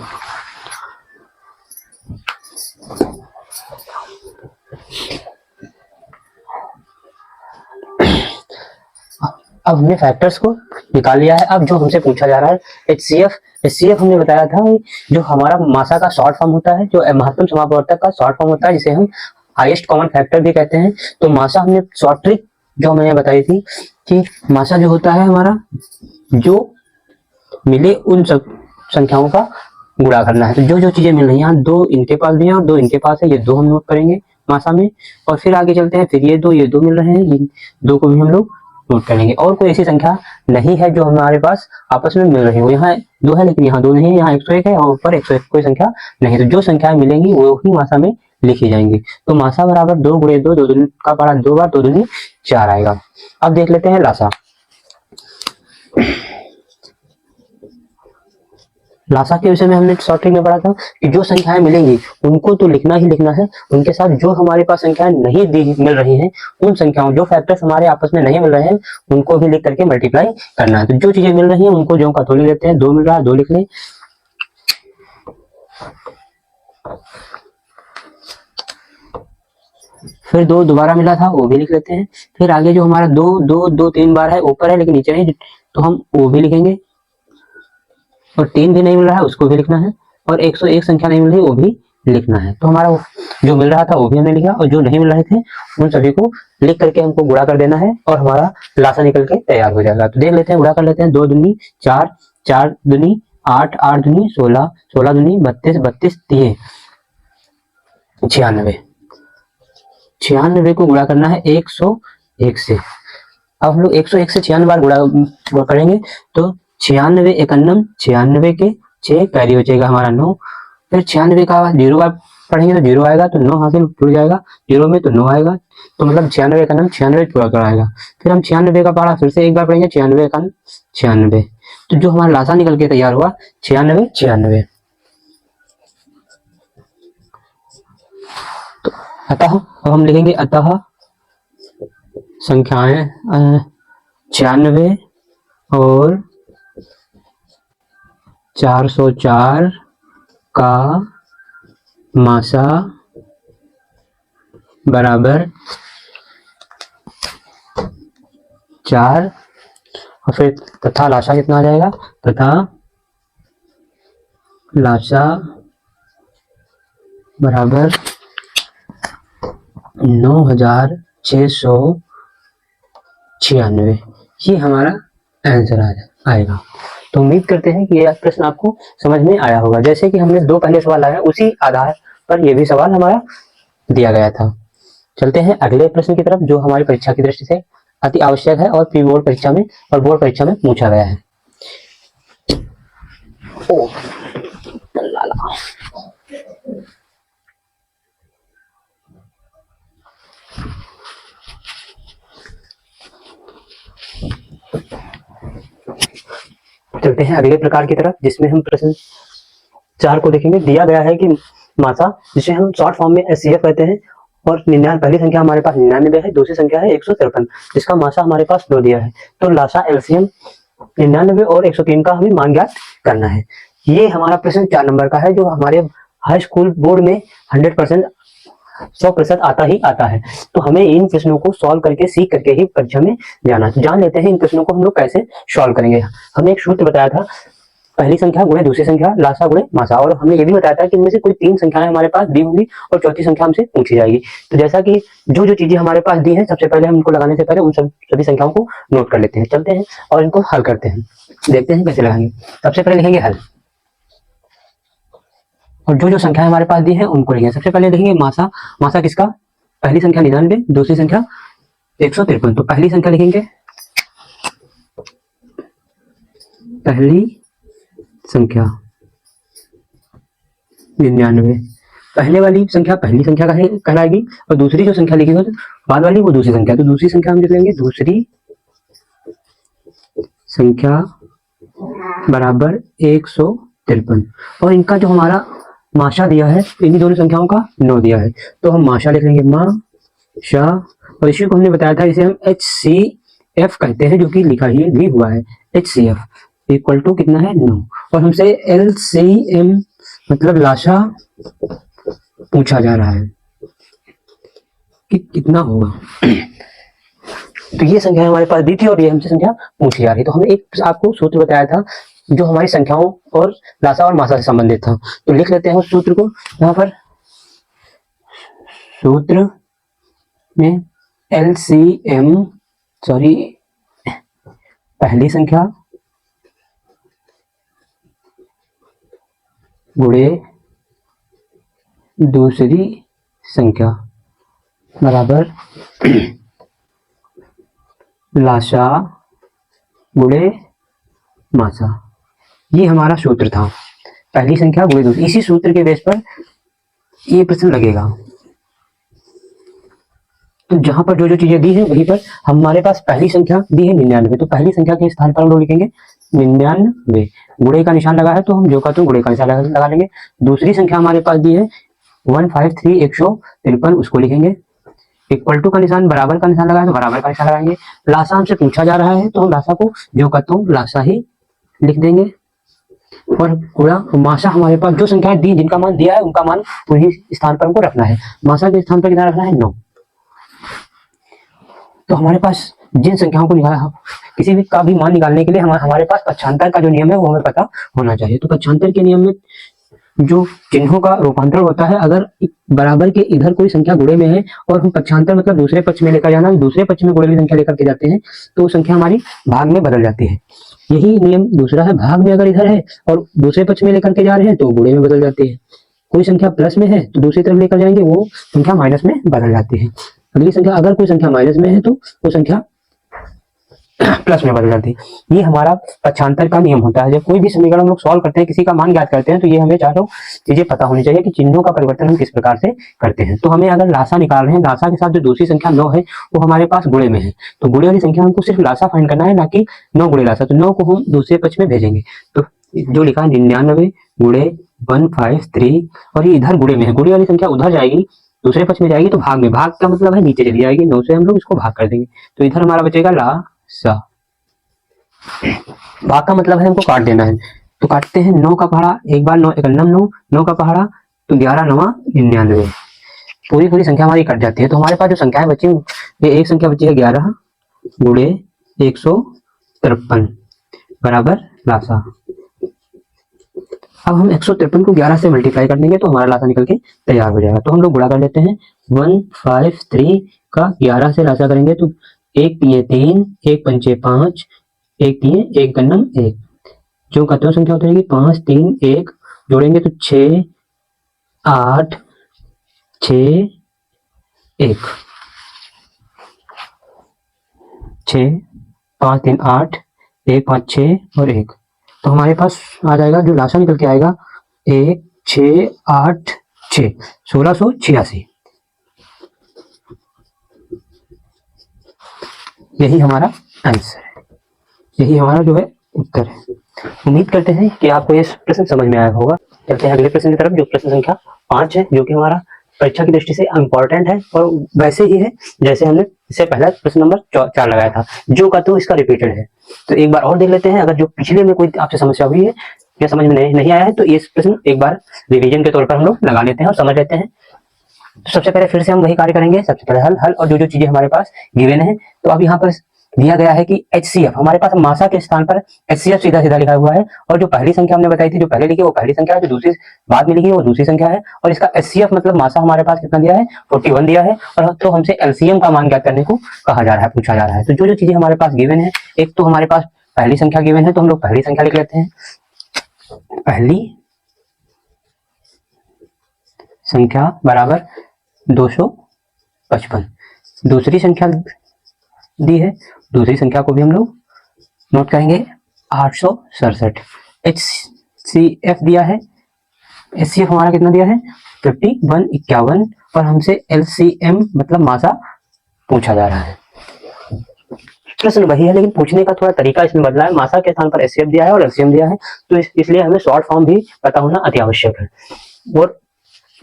Speaker 1: अब हमने फैक्टर्स को निकाल लिया है। अब जो हमसे पूछा जा रहा है HCF, HCF हमने बताया था जो हमारा मासा का शॉर्ट फॉर्म होता है, जो महत्तम समापवर्तक का शॉर्ट फॉर्म होता है, जिसे हम हाईएस्ट कॉमन फैक्टर भी कहते हैं। तो मासा हमने शॉर्ट ट्रिक जो मैंने बताई थी कि मासा जो होता है हमारा, जो मिले उन सब संख्याओं का गुणा करना है। तो जो जो चीजें मिल रही हैं, यहाँ 2 इनके पास भी है और 2 इनके पास है, ये 2 हम नोट करेंगे मासा में। और फिर आगे चलते हैं, फिर ये 2 मिल रहे हैं, ये 2 को भी हम लोग नोट करेंगे। और कोई ऐसी संख्या नहीं है जो हमारे पास आपस में मिल रही हो। यहाँ 2 है लेकिन यहाँ 2 नहीं है, यहाँ 101 है और ऊपर 101 कोई संख्या नहीं है। तो जो संख्याएं मिलेंगी वो ही मासा में लिखी जाएंगी। तो मासा बराबर 2 गुणे 2, 2 दूनी का पढ़ा 2 बार, 2 दूनी 4 आएगा। अब देख लेते हैं लासा। लासा के विषय में हमने शॉर्ट ट्रिक में पढ़ा था कि जो संख्याएं मिलेंगी उनको तो लिखना ही लिखना है, उनके साथ जो हमारे पास संख्याएं नहीं मिल रही हैं, उन संख्याओं जो फैक्टर्स हमारे आपस में नहीं मिल रहे हैं उनको भी लिख करके मल्टीप्लाई करना है। तो जो चीजें मिल रही हैं उनको जो का तो लिख लेते हैं, 2 मिल रहा है 2 लिख लें, फिर 2 दोबारा मिला था वो भी लिख लेते हैं। फिर आगे जो हमारा 2 2 2 3 बार है, ऊपर है लेकिन नीचे नहीं, तो हम वो भी लिखेंगे। और 3 भी नहीं मिल रहा है उसको भी लिखना है, और 101 संख्या नहीं मिल रही वो भी लिखना है। तो हमारा जो मिल रहा था वो भी हमने लिखा और जो नहीं मिल रहे थे उन सभी को लिख करके हमको गुणा कर देना है और हमारा लासा निकल के तैयार हो जाएगा। तो देख लेते हैं, गुणा कर लेते हैं। 2 दूनी 4, 4 दूनी 8, 8 दूनी 16, 16 दूनी 32, 32 3 96, 96 को गुणा करना है 101 से। अब हम लोग 101 से 96 बार गुणा करेंगे तो 96 91, 96 के 6 कैरी बचेगा हमारा 9। फिर 96 का 0 बार पढ़ेंगे तो 0 आएगा, तो 9 हासिल जुड़ जाएगा 0 में, तो 9 आएगा। तो मतलब 96 का 96 पूरा कराएगा। फिर हम 96 का पढ़ा फिर से एक बार पढ़ेंगे, 96 का 96। तो जो हमारा लासा निकल के तैयार हुआ 96 96। तो अतः अब हम लिखेंगे अतः संख्याएं 96 और 404 का मासा बराबर 4, और फिर तथा लासा कितना आ जाएगा, तथा लासा बराबर 9696। ये हमारा आंसर आएगा। तो उम्मीद करते हैं कि यह प्रश्न आपको समझ में आया होगा। जैसे कि हमने 2 पहले सवाल लाया उसी आधार पर यह भी सवाल हमारा दिया गया था। चलते हैं अगले प्रश्न की तरफ जो हमारी परीक्षा की दृष्टि से अति आवश्यक है और प्री बोर्ड परीक्षा में और बोर्ड परीक्षा में पूछा गया है। चलते हैं अगले प्रकार की तरफ जिसमें हम प्रश्न 4 को देखेंगे। दिया गया है कि मासा, जिसे हम शॉर्ट फॉर्म में HCF कहते हैं, और 99 पहली संख्या हमारे पास 99 है, दूसरी संख्या है 153 जिसका मासा हमारे पास 2 दिया है। तो लासा LCM 99 और 103 का हमें मान ज्ञात करना है। ये हमारा प्रश्न 4 नंबर का है जो हमारे हाई स्कूल बोर्ड में 100% 100% आता ही आता है। तो हमें इन प्रश्नों को सॉल्व करके सीख करके ही परीक्षा में जाना है। जान लेते हैं इन प्रश्नों को हम लोग कैसे सॉल्व करेंगे। हमने एक सूत्र बताया था, पहली संख्या गुणे दूसरी संख्या लासा गुणे मासा, और हमने ये भी बताया था कि इनमें से कोई 3 संख्याएं हमारे पास दी होंगी और चौथी संख्या हमसे पूछी जाएगी। तो जैसा कि जो जो चीजें हमारे पास दी हैं सबसे पहले हम इनको लगाने से पहले उन सभी संख्याओं को नोट कर लेते हैं। चलते हैं और इनको हल करते हैं, देखते हैं कैसे लगाएंगे। सबसे पहले लिखेंगे हल, और जो जो संख्याएं हमारे पास दी है उनको लिखेंगे। सबसे पहले लिखेंगे मासा। मासा किसका, पहली संख्या 99, दूसरी संख्या 153। तो पहली संख्या लिखेंगे, पहली संख्या 99, पहले वाली संख्या पहली संख्या कहलाएगी और दूसरी जो संख्या लिखेंगे तो बाद वाली वो दूसरी संख्या। तो दूसरी संख्या हम लिख लेंगे, दूसरी संख्या बराबर 153, और इनका जो हमारा माशा दिया है इन्हीं दोनों संख्याओं का 9 दिया है। तो हम माशा लिख लेंगे, माशा, और इसी को हमने बताया था इसे हम HCF कहते हैं, जो कि लिखा ही भी हुआ है। HCF इक्वल टू कितना है 9, और हमसे LCM मतलब लाशा पूछा जा रहा है कि कितना होगा। तो ये संख्या हमारे पास दी थी और ये हमसे संख्या पूछी जा रही। तो हमने एक आपको सूत्र बताया था जो हमारी संख्याओं और लासा और मासा से संबंधित था। तो लिख लेते हैं उस सूत्र को यहाँ पर। सूत्र में LCM पहली संख्या गुणे दूसरी संख्या बराबर लासा गुणे मासा। ये हमारा सूत्र था, पहली संख्या गुणे दूसरी। इसी सूत्र के बेस पर ये प्रश्न लगेगा। तो जहां पर जो जो चीजें दी है वहीं पर हमारे पास पहली संख्या दी है 99। तो पहली संख्या के स्थान पर हम लोग लिखेंगे 99। गुणे का निशान लगा है तो हम जो का तो गुणे का निशान लगा लेंगे। दूसरी संख्या हमारे पास दी है 153 153, उसको लिखेंगे। इक्वल टू का निशान, बराबर का निशान लगा है तो बराबर का निशान लगाएंगे। लासा हमसे पूछा जा रहा है तो हम लासा को जो का तो लासा ही लिख देंगे। और गुणा मासा, हमारे पास जो संख्याएं दी जिनका मान दिया है उनका मान वही स्थान पर हमको रखना है। मासा के स्थान पर कितना रखना है 9। तो हमारे पास जिन संख्याओं को निकाला, किसी भी का भी मान निकालने के लिए हमारे पास पक्षांतर का जो नियम है वो हमें पता होना चाहिए। तो पक्षांतर के नियम में जो चिन्हों का रूपांतर होता है, अगर बराबर के इधर कोई संख्या गुणे में है और हम पक्षांतर मतलब दूसरे पक्ष में लेकर जाना, दूसरे पक्ष में गुणे की संख्या लेकर के जाते हैं तो संख्या हमारी भाग में बदल जाती है। यही नियम दूसरा है, भाग में अगर इधर है और दूसरे पक्ष में लेकर के जा रहे हैं तो गुणे में बदल जाती है। कोई संख्या प्लस में है तो दूसरी तरफ लेकर जाएंगे वो संख्या माइनस में बदल जाती है। अगली संख्या, अगर कोई संख्या माइनस में है तो वो संख्या प्लस में बदल जाती है। ये हमारा पक्षांतर का नियम होता है। जब कोई भी समीकरण हम लोग सॉल्व करते हैं, किसी का मान ज्ञात करते हैं, तो ये हमें चारों चीजें पता होनी चाहिए कि चिन्हों का परिवर्तन हम किस प्रकार से करते हैं। तो हमें अगर लासा निकाल रहे हैं, लासा के साथ जो दूसरी संख्या 9 है वो हमारे पास गुणे में है, तो गुणे वाली संख्या हमको सिर्फ लासा फाइंड करना है, ना कि 9 गुणे लासा। तो 9 को हम दूसरे पक्ष में भेजेंगे। तो जो लिखा है 99 गुणे 153, और ये इधर गुणे में है, गुणे वाली संख्या उधर जाएगी, दूसरे पक्ष में जाएगी तो भाग में। भाग का मतलब है नीचे चली जाएगी, 9 से हम लोग इसको भाग कर देंगे तो इधर हमारा बचेगा लासा। भाग का मतलब है हमको काट देना है, तो काटते हैं। 9 का पहाड़ा, एक बार 9 एकन्नम 9, 9 का पहाड़ा तो 11 9 99, पूरी संख्या हमारी कट जाती है। तो हमारे पास जो संख्याएं बची, ये एक संख्या बची है 11 गुणे 153 बराबर लासा। अब हम 153 को 11 से मल्टीप्लाई कर देंगे तो हमारा लासा निकल के तैयार हो जाएगा। तो हम लोग गुणा कर लेते हैं। 153 का 11 से लासा करेंगे तो 1 3 3, 1 5 5, 1 3 1 कन्नम 1, जो कतवा संख्या हो जाएगी 5 3 1, जोड़ेंगे तो 6 8 6 1, 6 5 3 8, 1 5 6 और 1। तो हमारे पास आ जाएगा, जो लासा निकल के आएगा 1 6 8 6, 1686। यही हमारा आंसर है, यही हमारा जो है उत्तर है। उम्मीद करते हैं कि आपको ये प्रश्न समझ में आया होगा। चलते हैं अगले प्रश्न की तरफ, जो प्रश्न संख्या 5 है, जो कि हमारा परीक्षा की दृष्टि से इम्पोर्टेंट है और वैसे ही है जैसे हमने इससे पहला प्रश्न नंबर 4 लगाया था, जो का तो इसका रिपीटेड है। तो एक बार और देख लेते हैं, अगर जो पिछले में कोई आपसे समस्या हुई है या समझ में नहीं आया है तो ये प्रश्न एक बार रिवीजन के तौर पर हम लोग लगा लेते हैं और समझ लेते हैं। तो सबसे पहले फिर से हम वही कार्य करेंगे। सबसे पहले हल और जो चीजें हमारे पास गिवन है। तो अब यहाँ पर दिया गया है कि HCF, हमारे पास मासा के स्थान पर HCF सीधा सीधा लिखा हुआ है, और जो पहली संख्या हमने बताई थी, जो पहले लिखी वो पहली संख्या है, जो दूसरी बाद में लिखी वो दूसरी संख्या है, और इसका HCF मतलब मासा हमारे पास कितना दिया है 41 दिया है, और तो हमसे LCM का मान ज्ञात करने को कहा जा रहा है, पूछा जा रहा है। तो जो चीजें हमारे पास गिवन है, एक तो हमारे पास पहली संख्या गिवन है तो हम लोग पहली संख्या लिख लेते हैं, पहली संख्या बराबर 255। दूसरी संख्या दी है, दूसरी संख्या को भी हम लोग नोट करेंगे 867। HCF दिया है, HCF हमारा कितना दिया है 51 51, और हमसे LCM मतलब मासा पूछा जा रहा है। प्रश्न वही है लेकिन पूछने का थोड़ा तरीका इसमें बदला है। मासा के स्थान पर HCF दिया है और LCM दिया है, तो इसलिए हमें शॉर्ट फॉर्म भी पता होना अति आवश्यक है। और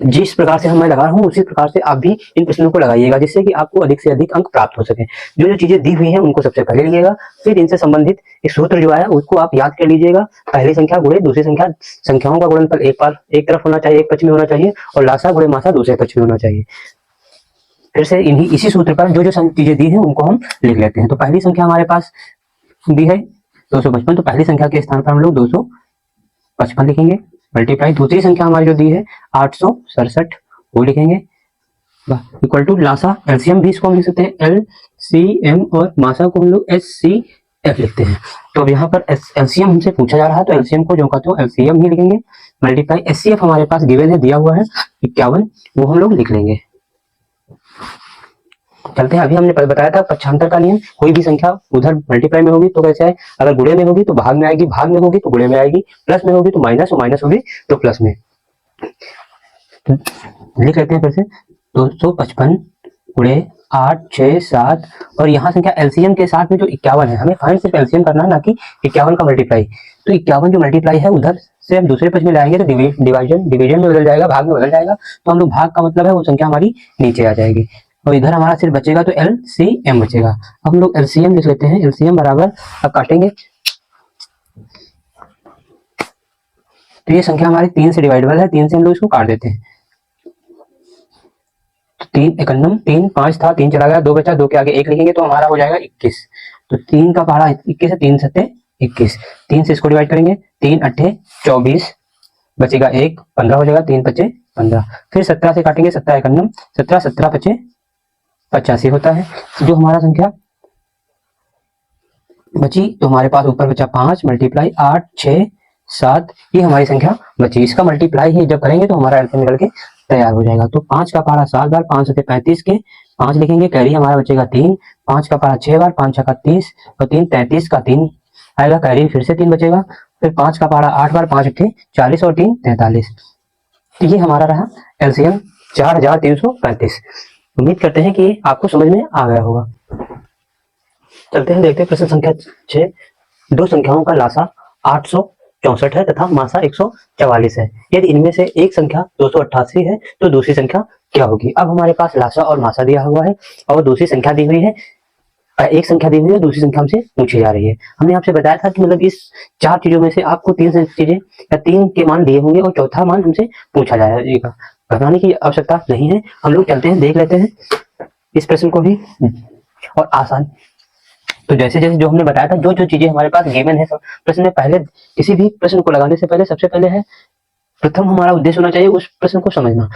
Speaker 1: जिस प्रकार से मैं लगा रहा हूँ उसी प्रकार से आप भी इन प्रश्नों को लगाइएगा, जिससे कि आपको अधिक से अधिक अंक प्राप्त हो सके। जो चीजें दी हुई हैं उनको सबसे पहले लीजिएगा, फिर इनसे संबंधित एक सूत्र जो है उसको आप याद कर लीजिएगा। पहली संख्या गुणे दूसरी संख्या, संख्याओं का गुणनफल एक तरफ होना चाहिए, एक पक्ष में होना चाहिए, और लासा गुणे मासा दूसरे पक्ष में होना चाहिए। फिर से इसी सूत्र पर जो जो चीजें दी है उनको हम लिख लेते हैं। तो पहली संख्या हमारे पास दी है 255, तो पहली संख्या के स्थान पर हम लोग 255 लिखेंगे मल्टीप्लाई। दूसरी संख्या हमारी जो दी है 867 वो लिखेंगे इक्वल टू लासा। एलसीएम भी इसको हम लिख सकते हैं एलसीएम, और मासा को हम लोग एचसीएफ लिखते हैं। तो अब यहाँ पर एलसीएम हमसे पूछा जा रहा है तो एलसीएम को जो कहते हो एलसीएम ही लिखेंगे मल्टीप्लाई। एचसीएफ हमारे पास गिवन है, दिया हुआ है 51, वो हम लोग लिख लेंगे। चलते हैं, अभी हमने बताया था पक्षांतर का नियम, कोई भी संख्या उधर मल्टीप्लाई में होगी तो कैसे आए, अगर गुणे में होगी तो भाग में आएगी, भाग में होगी तो गुणे में आएगी, प्लस में होगी तो माइनस, और माइनस होगी तो प्लस में। लिख लेते हैं फिर से 255 गुणे 8 6 7, और यहाँ संख्या एलसीएम के साथ में जो 51 है, हमें फाइंड सिर्फ एलसीएम करना है, ना कि 51 का मल्टीप्लाई। तो 51 जो मल्टीप्लाई है उधर से हम दूसरे पक्ष में लाएंगे तो डिवीजन में बदल जाएगा, भाग में बदल जाएगा। तो हम लोग भाग का मतलब है वो संख्या हमारी नीचे आ जाएगी, और इधर हमारा सिर्फ बचेगा तो एलसीएम बचेगा। अब हम लोग एलसीएम लिख लेते हैं। एलसीएम बराबर, अब काटेंगे तो ये संख्या हमारी 3 से डिवाइडेबल है, 3 से हम लोग इसको काट देते हैं। तो 3 एकन्नम 3, 5 था, 3 चला गया, 2 बचा, 2 के आगे 1 लिखेंगे तो हमारा हो जाएगा 21। तो 3 का पहाड़ा 21 है, 3 सत्ते 21, 3 से इसको डिवाइड करेंगे, 3 अट्ठे 24, बचेगा 1, 15 हो जाएगा, 3 पचे 15। फिर 17 से काटेंगे, 17 एकन्नम 17, 17 पचे 85 होता है। जो हमारा संख्या बची तो हमारे पास ऊपर बचा 5 मल्टीप्लाई 8 6 7, ये हमारी संख्या बची। इसका मल्टीप्लाई ही जब करेंगे तो हमारा आंसर निकल के तैयार हो जाएगा। तो 5 का पहाड़ा 7 बार, 5 से 35 के 5 लिखेंगे, कैरी हमारा बचेगा 3, 5 का पहाड़ा 6 बार, 5 का 30 और 3 33 का 3 आएगा, कैरी फिर से 3 बचेगा। फिर 5 का पहाड़ा 8 बार, 5 अट्ठे 40 और 3 43। तो ये हमारा रहा एलसीएम 4335। उम्मीद करते हैं कि आपको समझ में आ गया होगा। चलते हैं, देखते हैं प्रश्न संख्या 6। दो संख्याओं का लासा 864 है तथा मासा 144 है। यदि इनमें से एक संख्या 288 है तो दूसरी संख्या क्या होगी। अब हमारे पास लासा और मासा दिया हुआ है और दूसरी संख्या दी हुई है, एक संख्या दी हुई है, दूसरी संख्या हमसे पूछी जा रही है। हमने आपसे बताया था कि मतलब इस 4 चीजों में से आपको 3 चीजें या 3 के मान दिए होंगे और चौथा मान हमसे पूछा जाएगा। घबराने की आवश्यकता नहीं है, हम लोग चलते हैं, देख लेते हैं इस प्रश्न को भी। और आसान तो जैसे जैसे जो हमने बताया था, जो जो चीजें हमारे पास गिवन है प्रश्न में, पहले किसी भी प्रश्न को लगाने से पहले सबसे पहले है प्रथम हमारा उद्देश्य होना चाहिए उस प्रश्न को समझना।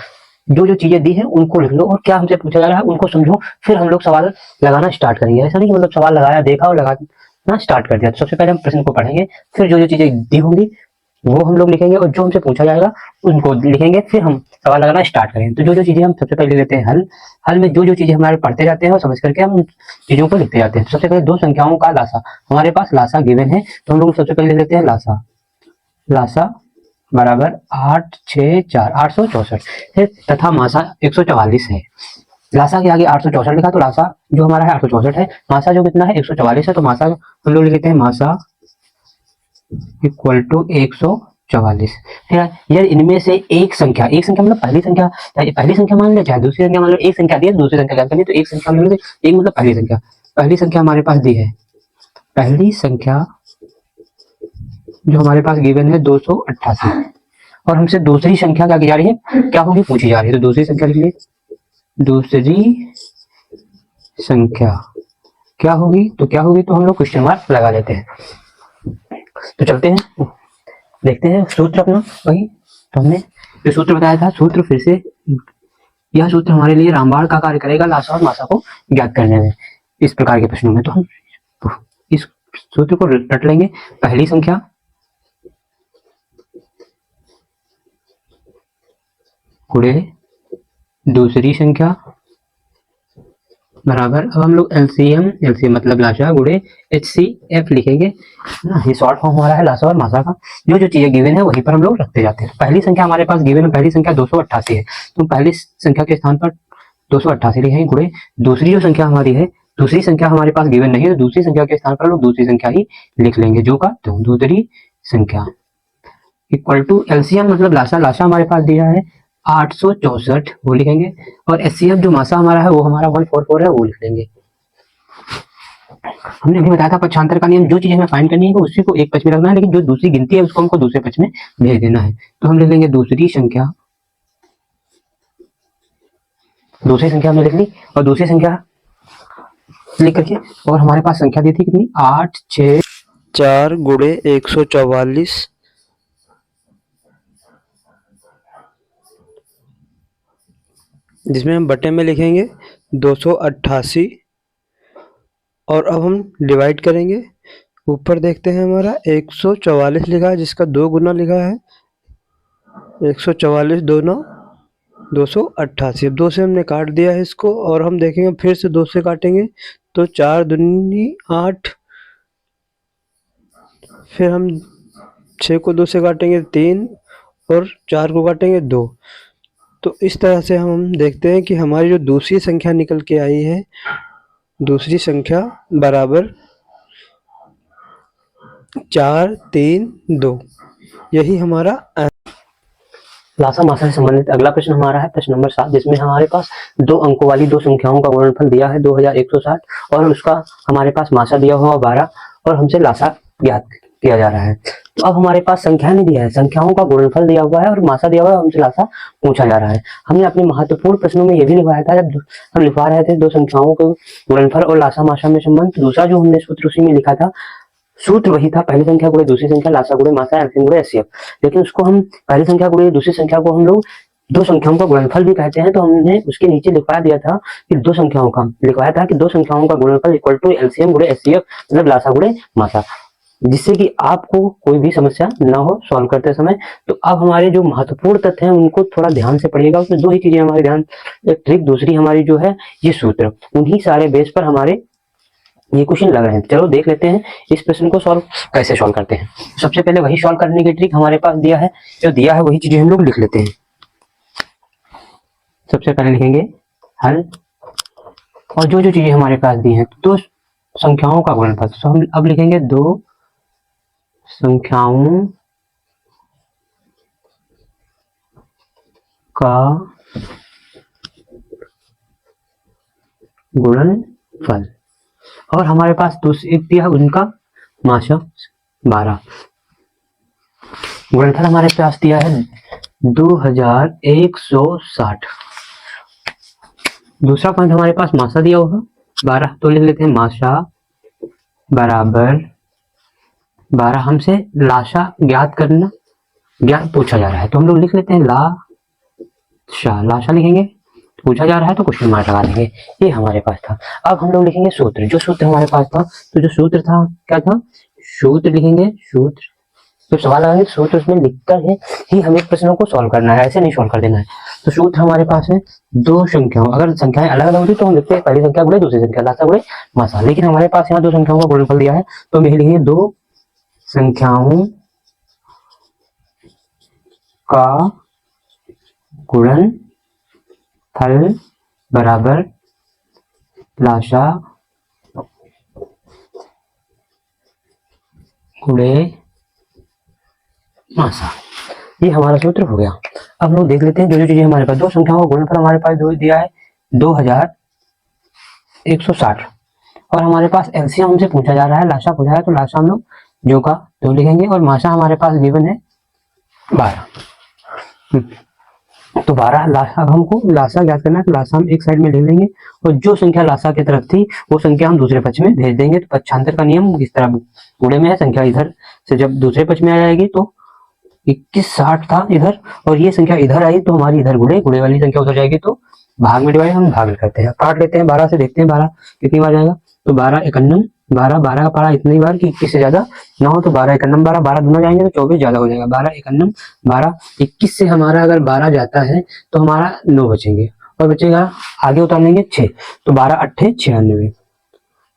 Speaker 1: जो जो चीजें दी है उनको लिख लो और क्या हमसे पूछा जा रहा है उनको समझो, फिर हम लोग सवाल लगाना स्टार्ट करेंगे। ऐसा नहीं कि मतलब सवाल लगाया, देखा और लगाना स्टार्ट कर दिया। तो सबसे पहले हम प्रश्न को पढ़ेंगे, फिर जो जो चीजें दी होंगी वो हम लोग लिखेंगे और जो हमसे पूछा जाएगा उनको लिखेंगे, फिर हम सवाल लगाना स्टार्ट करेंगे। तो जो जो चीजें हम सबसे पहले लेते हैं हल, हल में जो जो चीजें हमारे पढ़ते जाते हैं और समझ करके हम चीजों को लिखते जाते हैं। तो सबसे पहले दो संख्याओं का लासा, हमारे पास लासा गिवन है तो हम लोग सबसे पहले लेते हैं लासा। लासा बराबर 8 6 4 864 है तथा मासा 144 है। लासा के आगे 864 लिखा तो लासा जो हमारा है 864 है, मासा जो कितना है 144 है, तो मासा हम लोग लिखते हैं मासा इक्वल टू 144। यार इनमें से एक संख्या मतलब पहली संख्या, चाहे पहली संख्या मान ले चाहे दूसरी संख्या मान लो, एक संख्या दी है दूसरी संख्या ज्ञात करनी, तो एक संख्या मान लो, एक मतलब पहली संख्या हमारे पास दी है, पहली संख्या जो हमारे पास गिवन है 288 और हमसे दूसरी संख्या क्या की जा रही है, क्या होगी पूछी जा रही है। तो दूसरी संख्या लिख लिए, दूसरी संख्या क्या होगी, तो क्या होगी, तो हम लोग क्वेश्चन मार्क लगा लेते हैं। तो चलते हैं, देखते हैं सूत्र अपना वही, तो हमने जो सूत्र बताया था, सूत्र फिर से, यह सूत्र हमारे लिए रामबाण का कार्य करेगा लासा और मासा को ज्ञात करने में इस प्रकार के प्रश्नों में। तो हम इस सूत्र को रट लेंगे, पहली संख्या गुणे दूसरी संख्या बराबर, अब हम लोग एलसीएम मतलब लासा गुणे एचसीएफ लिखेंगे ना, ये शॉर्ट फॉर्म हमारा है लासा और मासा का। जो जो चीजें गिवन है वहीं पर हम लोग रखते जाते हैं। पहली संख्या हमारे पास गिवन है, पहली संख्या 288 है, तो पहली संख्या के स्थान पर 288 लिखेंगे गुणे दूसरी जो संख्या हमारी है, दूसरी संख्या हमारे पास गिवन नहीं है, तो दूसरी संख्या के स्थान पर लोग दूसरी संख्या ही लिख लेंगे, जो का तो दूसरी संख्या इक्वल टू एलसीएम मतलब लासा, लासा हमारे पास दिया है 864 वो लिखेंगे, और एचसीएफ जो मासा हमारा है वो हमारा 144 है वो लिख लेंगे। हमने अभी बताया था पक्षांतर का नियम, जो चीज हमें फाइंड करनी है वो उसी को एक पक्ष में रखना है, लेकिन जो दूसरी गिनती है उसको हमको दूसरे पक्ष में भेज देना है। तो हम लिख लेंगे दूसरी संख्या दूसरी संख्या हमने लिख ली और दूसरी संख्या लिख करके, और हमारे पास संख्या दी थी कितनी, 8 6
Speaker 2: 4 गुणे 144, जिसमें हम बटे में लिखेंगे 288, और अब हम डिवाइड करेंगे। ऊपर देखते हैं हमारा 144 लिखा है, जिसका 2 गुना लिखा है 144 2 288। 2 से हमने काट दिया है इसको, और हम देखेंगे फिर से 2 से काटेंगे तो 4 दूनी 8, फिर हम 6 को 2 से काटेंगे 3, और 4 को काटेंगे 2। तो इस तरह से हम देखते हैं कि हमारी जो दूसरी संख्या निकल के आई है, दूसरी संख्या बराबर 4 3 2, यही हमारा
Speaker 1: लासा मासा से संबंधित अगला प्रश्न हमारा है प्रश्न नंबर 7, जिसमें हमारे पास 2 अंकों वाली 2 संख्याओं का गुणनफल दिया है 2160, और उसका हमारे पास मासा दिया हुआ 12, और हमसे लासा ज्ञात किया जा रहा है। तो अब हमारे पास संख्या नहीं दिया है, संख्याओं का गुणनफल दिया हुआ है और मासा दिया हुआ है, हमसे लासा पूछा जा रहा है। हमने अपने महत्वपूर्ण प्रश्नों में यह भी लिखवाया था, जब हम लिखवा रहे थे 2 संख्याओं के गुणनफल और लासा मासा में संबंध, दूसरा जो हमने सूत्र उसी में लिखा था, सूत्र वही था, पहली संख्या गुणे दूसरी संख्या, लासा गुणे मासा, एलसीएम गुणे एचसीएफ। लेकिन उसको हम पहली संख्या गुणे दूसरी संख्या को हम लोग 2 संख्याओं का गुणनफल भी कहते हैं। तो हमने उसके नीचे लिखवा दिया था कि 2 संख्याओं का लिखवाया था कि 2 संख्याओं का गुणनफल इक्वल टू एलसीएम गुणे एचसीएफ, मतलब लासा गुणे मासा, जिससे कि आपको कोई भी समस्या ना हो सॉल्व करते समय। तो अब हमारे जो महत्वपूर्ण तथ्य हैं उनको थोड़ा ध्यान से पढ़िएगा, उसमें 2 ही चीजें हमारे ध्यान, एक ट्रिक, दूसरी हमारी जो है ये सूत्र, उन्हीं सारे बेस पर हमारे ये क्वेश्चन लग रहे हैं। चलो देख लेते हैं इस प्रश्न को कैसे सॉल्व करते हैं। सबसे पहले वही सॉल्व करने की ट्रिक हमारे पास दिया है, जो दिया है वही चीजें हम लोग लिख लेते हैं। सबसे पहले लिखेंगे हल, और जो जो चीजें हमारे पास दी हैं, 2 संख्याओं का गुणनफल, तो हम अब लिखेंगे 2 संख्याओं का गुणनफल, और हमारे पास दूसरी दिया उनका माशा 12, गुणनफल हमारे पास दिया है 2160। दूसरा पॉइंट हमारे पास मासा दिया होगा 12, तो लिख लेते हैं मासा बराबर 12। हमसे लाशा ज्ञात करना, ज्ञात पूछा जा रहा है, तो हम लोग लिख लेते हैं लाशा लिखेंगे, पूछा जा रहा है तो क्वेश्चन मार्क लगा देंगे। ये हमारे पास था। अब हम लोग लिखेंगे सूत्र, जो सूत्र हमारे पास था, तो जो सूत्र था क्या था, सूत्र लिखेंगे, सूत्र, तो सवाल आएंगे सूत्र उसमें लिखकर ही हमें प्रश्नों को सॉल्व करना है, ऐसे नहीं सॉल्व कर देना है। तो सूत्र हमारे पास है 2 संख्याओं, अगर संख्याएं अलग अलग होती तो हम लिखते हैं पहली संख्या गुणे दूसरी संख्या, लासा गुणे मासा, लेकिन हमारे पास यहाँ 2 संख्याओं का गुणनफल दिया है, तो हम लिखेंगे 2 संख्याओं का गुणनफल बराबर लाशा गुणे मासा, ये हमारा सूत्र हो गया। अब हम लोग देख लेते हैं जो जो चीजें हमारे पास, 2 संख्याओं का गुणनफल हमारे पास जो दिया है 2160, और हमारे पास एलसीएम हमसे पूछा जा रहा है, लाशा पूछा है, तो लाशा हम लोग जो का 2 लिखेंगे, और मासा हमारे पास गिवन है 12। तो 12 लाशा, अब हमको लाशा ज्ञात करना है, तो लाशा हम एक साइड में ले लेंगे, और जो संख्या लाशा की तरफ थी वो संख्या हम दूसरे पक्ष में भेज देंगे। तो पक्षांतर का नियम इस तरह गुणे में है, संख्या इधर से जब दूसरे पक्ष में आ जाएगी तो 2160 था इधर, और ये संख्या इधर आई तो हमारी इधर गुणे वाली संख्या उधर जाएगी, तो भाग में डिवाइड हम भाग करते हैं, काट लेते हैं 12 से, देखते हैं 12 कितनी बार जाएगा, तो 12 51, 12 का पारा इतनी बार कि 21 से ज्यादा ना हो, तो 12 51 12, 12 दूना जाएंगे तो 24 ज्यादा हो जाएगा, 12 51 12, 21 से हमारा अगर 12 जाता है तो हमारा 9 बचेंगे, और बचेगा आगे उतार लेंगे 6, तो 12 8 96,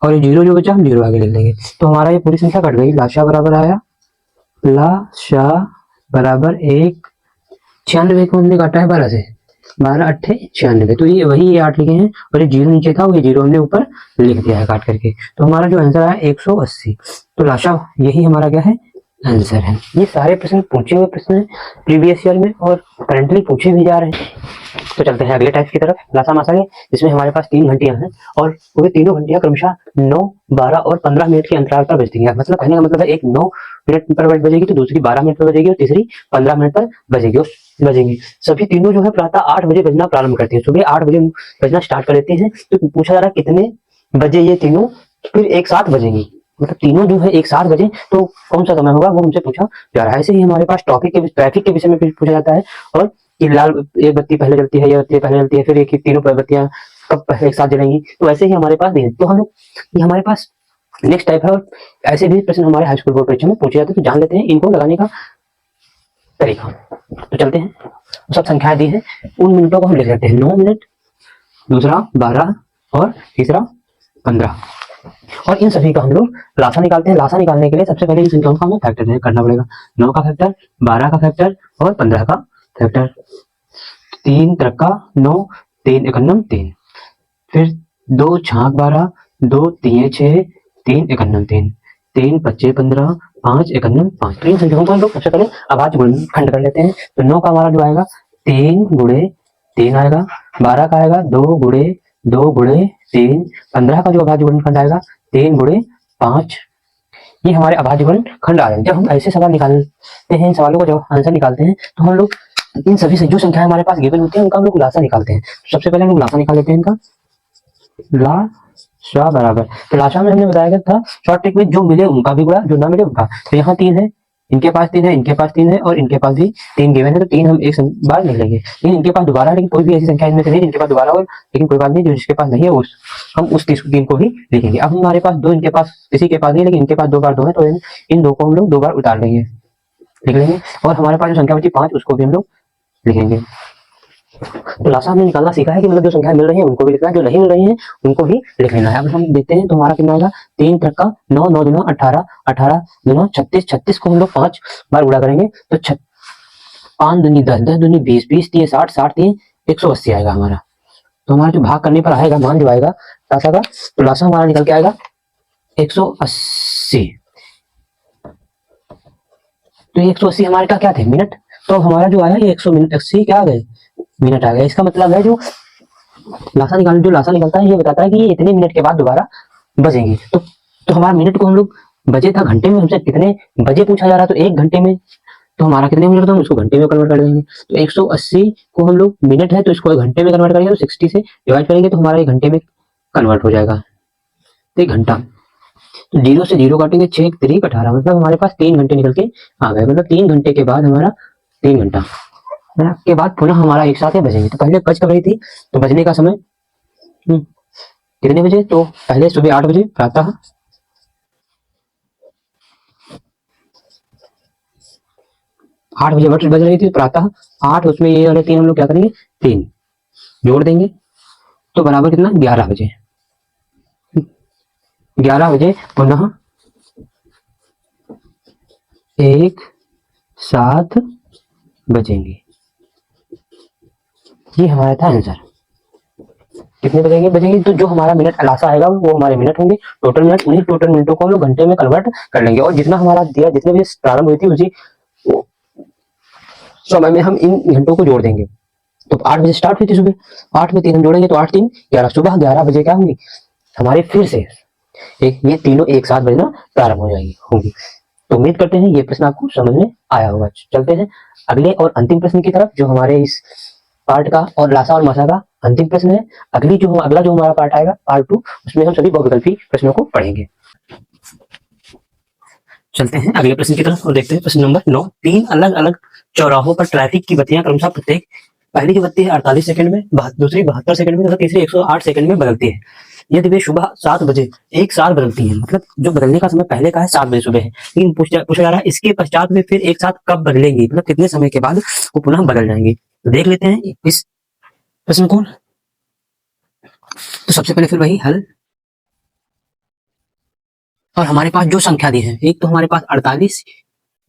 Speaker 1: और ये 0 जो बचा हम 0 आगे लिख लेंगे, तो हमारा ये पूरी संख्या कट गई। लाशा बराबर आया, लाशा बराबर 1 96 को हमने काटा है 12 से, 12 8 96, तो ये वही ये 8 लिखे हैं, और ये 0 नीचे था, वो ये 0 हमने ऊपर लिख दिया है काट करके, तो हमारा जो आंसर है 180। तो लाशा यही हमारा क्या है, आंसर है। ये सारे प्रश्न पूछे हुए प्रश्न है प्रीवियस ईयर में, और करंटली पूछे भी जा रहे हैं। तो चलते हैं अगले टाइप की तरफ, लासा मासा के, जिसमें हमारे पास 3 घंटियां हैं, और वो तीनों घंटियां क्रमशः 9 12 और 15 मिनट के अंतराल पर बजती है। मतलब कहने का मतलब है एक 9 मिनट पर बजेगी, तो दूसरी 12 मिनट पर बजेगी, और तीसरी 15 मिनट पर बजेगी। बजेंगे। सभी तीनों जो है प्रातः 8 बजे बजना प्रारंभ करते हैं, सुबह 8 बजे बजना स्टार्ट कर देते हैं। तो पूछा जा रहा है कितने बजे ये तीनों फिर एक साथ बजेंगी, मतलब तीनों जो है एक साथ बजे तो कौन सा समय होगा वो हमसे पूछा जा रहा है। ऐसे ही हमारे पास ट्रैफिक के विषय में पूछा जाता है, और कि लाल एक बत्ती पहले जलती है, ये बत्ती पहले जलती है, फिर एक तीनों बत्तियां कब एक साथ जलेंगी, तो ऐसे ही हमारे पास भी तो हम लोग ये हमारे पास नेक्स्ट टाइप है। और ऐसे भी प्रश्न हमारे हाई स्कूल बोर्ड परीक्षा में पूछे जाते हैं, तो जान लेते हैं इनको लगाने का तरीका। तो चलते हैं, सब संख्याएं दी है, उन मिनटों को हम लिख लेते हैं। 9 मिनट, दूसरा 12 और तीसरा 15, और इन सभी का हम लोग लासा निकालते हैं। लासा निकालने के लिए सबसे पहले इन संख्याओं का हमें फैक्टर करना पड़ेगा। 9 का फैक्टर, 12 का फैक्टर और 15 का फैक्टर। 3 त्रिका 9, 3 एकन्नम 3, फिर 2 छाक 12, 2 तिये 6, 3 एकन्नम 3, 3 पच्चे 15, 5 एकन्नम 5। तो इन संख्याओं को हम लोग सबसे पहले अभाज्य गुणनखंड कर लेते हैं। तो 9 का हमारा जो आएगा 3 गुणे 3 आएगा, 12 का आएगा 2 गुणे 2 गुणे 3, 15 का जो अभाज्य गुणनखंड आएगा 3 गुणे 5। ये हमारे अभाज्य गुणनखंड आ रहे हैं। जब हम ऐसे सवाल निकालते हैं, इन सवालों को जब आंसर निकालते हैं तो हम लोग इन सभी से जो संख्याएं हमारे पास गिवन होती है उनका हम लोग लासा निकालते हैं। सबसे पहले हम लोग लासा निकाल लेते हैं इनका। लासा बराबर, तो लासा में हमने बताया था शॉर्ट ट्रिक में जो मिले उनका भी गुणा, जो ना मिले उनका। तो यहाँ 3 है, इनके पास 3 है, इनके पास 3 है और इनके पास भी 3 गिवन है, तो 3 हम एक बार लिख लेंगे। लेकिन इनके पास दोबारा, लेकिन कोई भी ऐसी संख्या इनमें से नहीं जिनके पास दोबारा हो, लेकिन कोई बात नहीं, जो जिसके पास नहीं है हम उस 3 को भी लिखेंगे। अब हमारे पास 2 इनके पास किसी के पास नहीं, लेकिन इनके पास 2 बार 2 है, तो इन 2 को हम लोग 2 बार उतार लेंगे, लिख लेंगे। और हमारे पास जो संख्या बची 5 उसको भी हम लोग लिखेंगे। तो लासा हमने निकालना सीखा है कि मतलब जो संख्या मिल रही है उनको भी लिखना है, जो नहीं मिल रही है उनको भी लिख लेना है। अब हम देखते हैं तो हमारा कितना आएगा। 3 त्रिका 9, 9 दूना 18, 18 दूना 36, 36 को हम लोग 5 बार गुणा करेंगे तो 5 दूनी 10, 10 दूनी 20, 20 3 60, 60 3 180 आएगा हमारा। तो हमारा जो भाग करने पर आएगा मान जो आएगा लासा का, तो लासा हमारा निकल के आएगा 180। तो ये 180 हमारे का क्या थे, मिनट। तो हमारा जो आया ये 180 क्या आ गए, मिनट आ गया। इसका मतलब है जो लासा निकलता है ये बताता है कि ये इतने मिनट के बाद दोबारा बजेंगे। तो हमारा मिनट को हम लोग बजे था घंटे में, हमसे कितने बजे पूछा जा रहा है, तो 1 घंटे में, तो हमारा कितने मिनट था हम उसको घंटे में कन्वर्ट कर देंगे। तो 180 को हम लोग मिनट है तो इसको घंटे में कन्वर्ट करेंगे, तो 60 से डिवाइड करेंगे तो हमारा 1 घंटे में कन्वर्ट हो जाएगा, 1 घंटा। तो 0 से 0 काटेंगे, 6 3 18, मतलब हमारे पास 3 घंटे निकल के आ गए। मतलब 3 घंटे के बाद हमारा 3 घंटा के बाद पुनः हमारा एक साथ बजेंगे। तो पहले बज कब रही थी, तो बजने का समय कितने बजे, तो पहले सुबह 8 बजे प्रातः 8 बजे बज रही थी प्रातः 8, उसमें ये वाले 3 हम लोग क्या करेंगे 3 जोड़ देंगे, तो बराबर कितना 11 बजे। 11 बजे पुनः एक साथ बजेंगे। ये हमारा था आंसर। कितने बजेंगे, तो जो हमारा मिनट लासा आएगा वो हमारे मिनट होंगे, टोटल मिनट। उन्हीं टोटल मिनटों को हम लोग घंटे में कन्वर्ट कर लेंगे, और जितना हमारा दिया, जितने बजे प्रारंभ हुई थी उसी समय में हम इन घंटों को जोड़ देंगे। तो 8 बजे स्टार्ट हुई थी सुबह, 8 में 3 हम जोड़ेंगे तो 8 3 11, सुबह 11 बजे क्या होंगी हमारे फिर से ये तीनों एक साथ बजना प्रारंभ हो जाएगी होंगी। तो उम्मीद करते हैं ये प्रश्न आपको समझ में आया होगा। चलते हैं अगले और अंतिम प्रश्न की तरफ, जो हमारे इस पार्ट का और लासा और मासा का अंतिम प्रश्न है। अगला जो हमारा पार्ट आएगा पार्ट 2, उसमें हम सभी बहुविकल्पी प्रश्नों को पढ़ेंगे। चलते हैं अगले प्रश्न की तरफ और देखते हैं प्रश्न नंबर 9। 3 अलग अलग चौराहों पर ट्रैफिक की बत्तियां क्रमशः प्रत्येक, पहली जो बत्ती है 48 सेकंड में, दूसरी 72 सेकंड में तथा तीसरी 108 सेकंड में बदलती है। यदि वे सुबह 7 बजे एक साथ बदलती है, मतलब जो बदलने का समय पहले का है 7 बजे सुबह है, लेकिन पूछा जा रहा है इसके पश्चात में फिर एक साथ कब बदलेंगी, मतलब कितने समय के बाद वो पुनः बदल जाएंगे। तो देख लेते हैं इस प्रश्न को। तो सबसे पहले फिर वही हल, और हमारे पास जो संख्या दी है, एक तो हमारे पास 48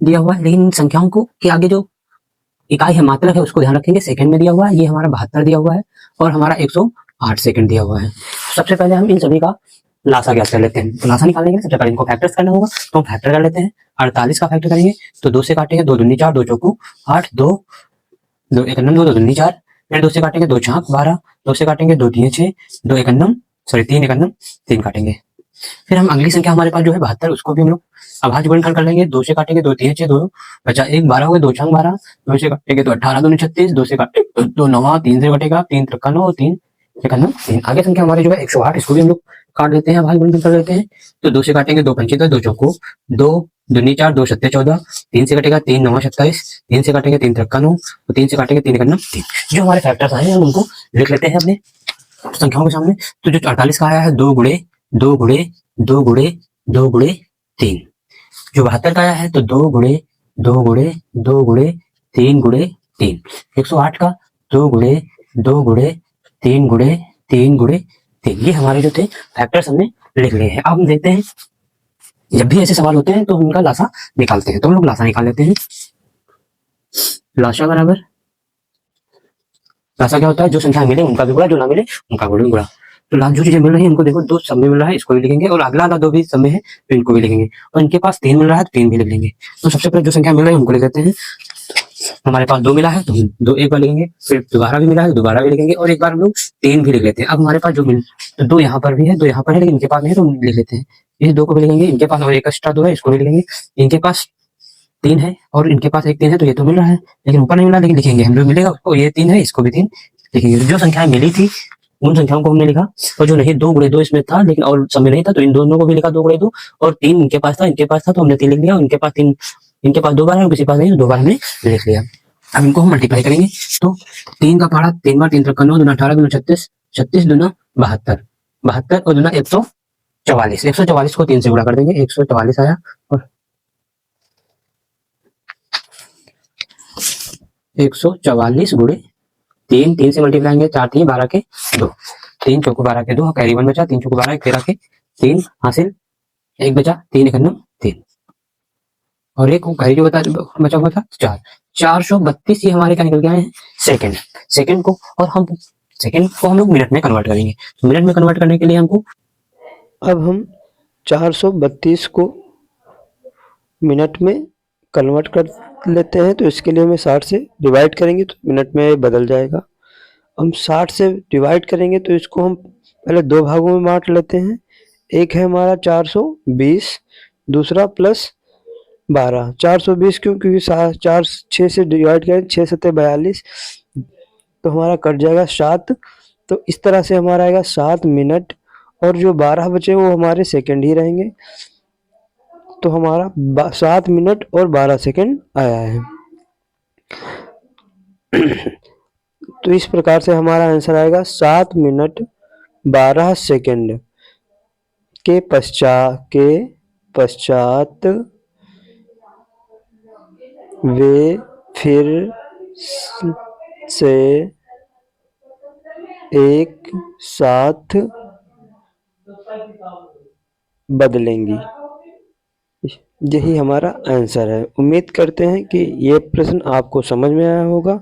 Speaker 1: दिया हुआ है, लेकिन इन संख्याओं को के आगे जो इकाई है मात्रक है उसको ध्यान रखेंगे, सेकंड में दिया हुआ है। ये हमारा 72 दिया हुआ है और हमारा 108 सेकंड दिया हुआ है। सबसे पहले हम इन सभी का लासा ज्ञात कर लेते हैं। तो लासा निकालने के लिए सबसे पहले इनको फैक्टर्स करना होगा, तो हम फैक्टर कर लेते हैं। 48 का फैक्टर करेंगे तो 2 से काटेंगे, 2 दूनी 4, 2 चौकू 8, 2 एकन्नम 2, 2 दूनी 4, फिर 2 से काटेंगे 2 छाक 12, 2 से काटेंगे 2 तिये 6, 3 एकन्नम 3 काटेंगे। फिर हम अगली संख्या हमारे पास जो है 72, उसको भी हम लोग अभाज्य गुणनखंड कर लेंगे। 2 से काटेंगे 2 तिया 6 2 बचा 1 12 हो गए, 2 छंग 12, 2 से काटेंगे तो 18 दूनी 36, 2 से काटेंगे तो 9, 3 से कटेगा 3 त्रिका 9, 3 एकम 3। आगे संख्या हमारी जो है 108, इसको भी हम लोग काट देते हैं, अभाज्य गुणनखंड कर लेते हैं। तो 2 से काटेंगे 2 पंचे 10, 2 चौको 2 दूनी 4, 2 सत्ते 14, 3 से कटेगा 3 9 27, 3 से काटेंगे 3 त्रिका 9, तो 3 से काटेंगे 3 एकम 3। जो हमारे फैक्टर्स आए हैं हम उनको लिख लेते हैं अपने संख्याओं के सामने। तो जो 48 का आया है 2 गुणे 2 गुणे 2 गुणे 2 गुणे 3। जो 72 का आया है तो 2 गुणे 2 गुणे 2 गुणे 3 गुणे 3। 108 का 2 गुणे 2 गुणे 3 गुणे 3 गुणे 3। ये हमारे जो थे फैक्टर्स हमने लिख लिए हैं। अब हम देखते हैं जब भी ऐसे सवाल होते हैं तो हम उनका लासा निकालते हैं। तो हम लोग लासा निकाल लेते हैं। लासा बराबर, लासा क्या होता है, जो संख्या मिले उनका भी गुणा, जो ना मिले उनका गुणा। तो जो चीजें मिल रही है इनको देखो, 2 सब में मिल रहा है, इसको भी लिखेंगे, और अगला 2 भी सब में है तो इनको भी लिखेंगे, और इनके पास 3 मिल रहा है तो 3 भी लिख लेंगे। तो सबसे पहले जो संख्या मिल रही है उनको लिख लेते हैं। हमारे पास 2 मिला है तो हम 2 एक बार लिखेंगे, फिर दोबारा भी मिला है तो दोबारा भी लिखेंगे, और एक बार हम लोग 3 भी लिख लेते हैं। अब हमारे पास जो मिल, तो 2 यहाँ पर भी है, 2 यहाँ पर है, लेकिन इनके पास नहीं है तो हम लिख लेते हैं। इस 2 को भी लिखेंगे, इनके पास और एक एक्स्ट्रा 2 है, इसको भी लिखेंगे। इनके पास 3 है और इनके पास एक 3 है, तो ये तो मिल रहा है, लेकिन ऊपर नहीं मिला, लेकिन लिखेंगे हम, जो मिलेगा उसको, ये 3 है, इसको भी 3 लिखेंगे। जो संख्याएं मिली थी उन संख्याओं को हमने लिखा, और जो नहीं 2 गुणे 2 इसमें था लेकिन और सब में नहीं था, तो इन दोनों को भी लिखा 2 गुणे 2, और 3 इनके पास था, इनके पास था तो हमने 3 लिख लिया, इनके पास 3, इनके पास 2 बार है और किसी पास नहीं, तो 2 बार हमने लिख लिया। अब इनको हम मल्टीप्लाई करेंगे, तो 3 का पहाड़ा 3 बार 3 त्रिका 9, दूना 18, दूना 36, 36 दूना 72, 72 और दूना 144, 144 को 3 से गुणा कर देंगे, 144 आया, और 144 गुणे 3, 3 से मल्टीप्लाई करेंगे, 4 3 12 के 2, 3 चौको 12 के 2, कैरी 1 बचा, 3 चौको 12 13 के 3 हासिल, 1 बचा, 3 एकम 3, और एक कैरी जो बचा हुआ था 4, 432 ये हमारे क्या निकल गए हैं सेकंड। सेकंड को, और हम सेकंड को हम लोग मिनट में कन्वर्ट करेंगे। तो मिनट में कन्वर्ट करने के लिए हमको,
Speaker 2: अब हम 432 को मिनट में कन्वर्ट कर लेते हैं। तो इसके लिए हमें 60 से डिवाइड करेंगे तो मिनट में बदल जाएगा। हम 60 से डिवाइड करेंगे तो इसको हम पहले 2 भागों में बांट लेते हैं। एक है हमारा 420, दूसरा प्लस 12। 420 क्यों, क्योंकि 6 से डिवाइड करें, 6 सत्ते 42, तो हमारा कट जाएगा 7। तो इस तरह से हमारा आएगा 7 मिनट, और जो 12 बचे वो हमारे सेकंड ही रहेंगे। तो हमारा 7 मिनट और 12 सेकंड आया है। तो इस प्रकार से हमारा आंसर आएगा 7 मिनट 12 सेकंड के पश्चात वे फिर से एक साथ बदलेंगी। यही हमारा आंसर है। उम्मीद करते हैं कि ये प्रश्न आपको समझ में आया होगा।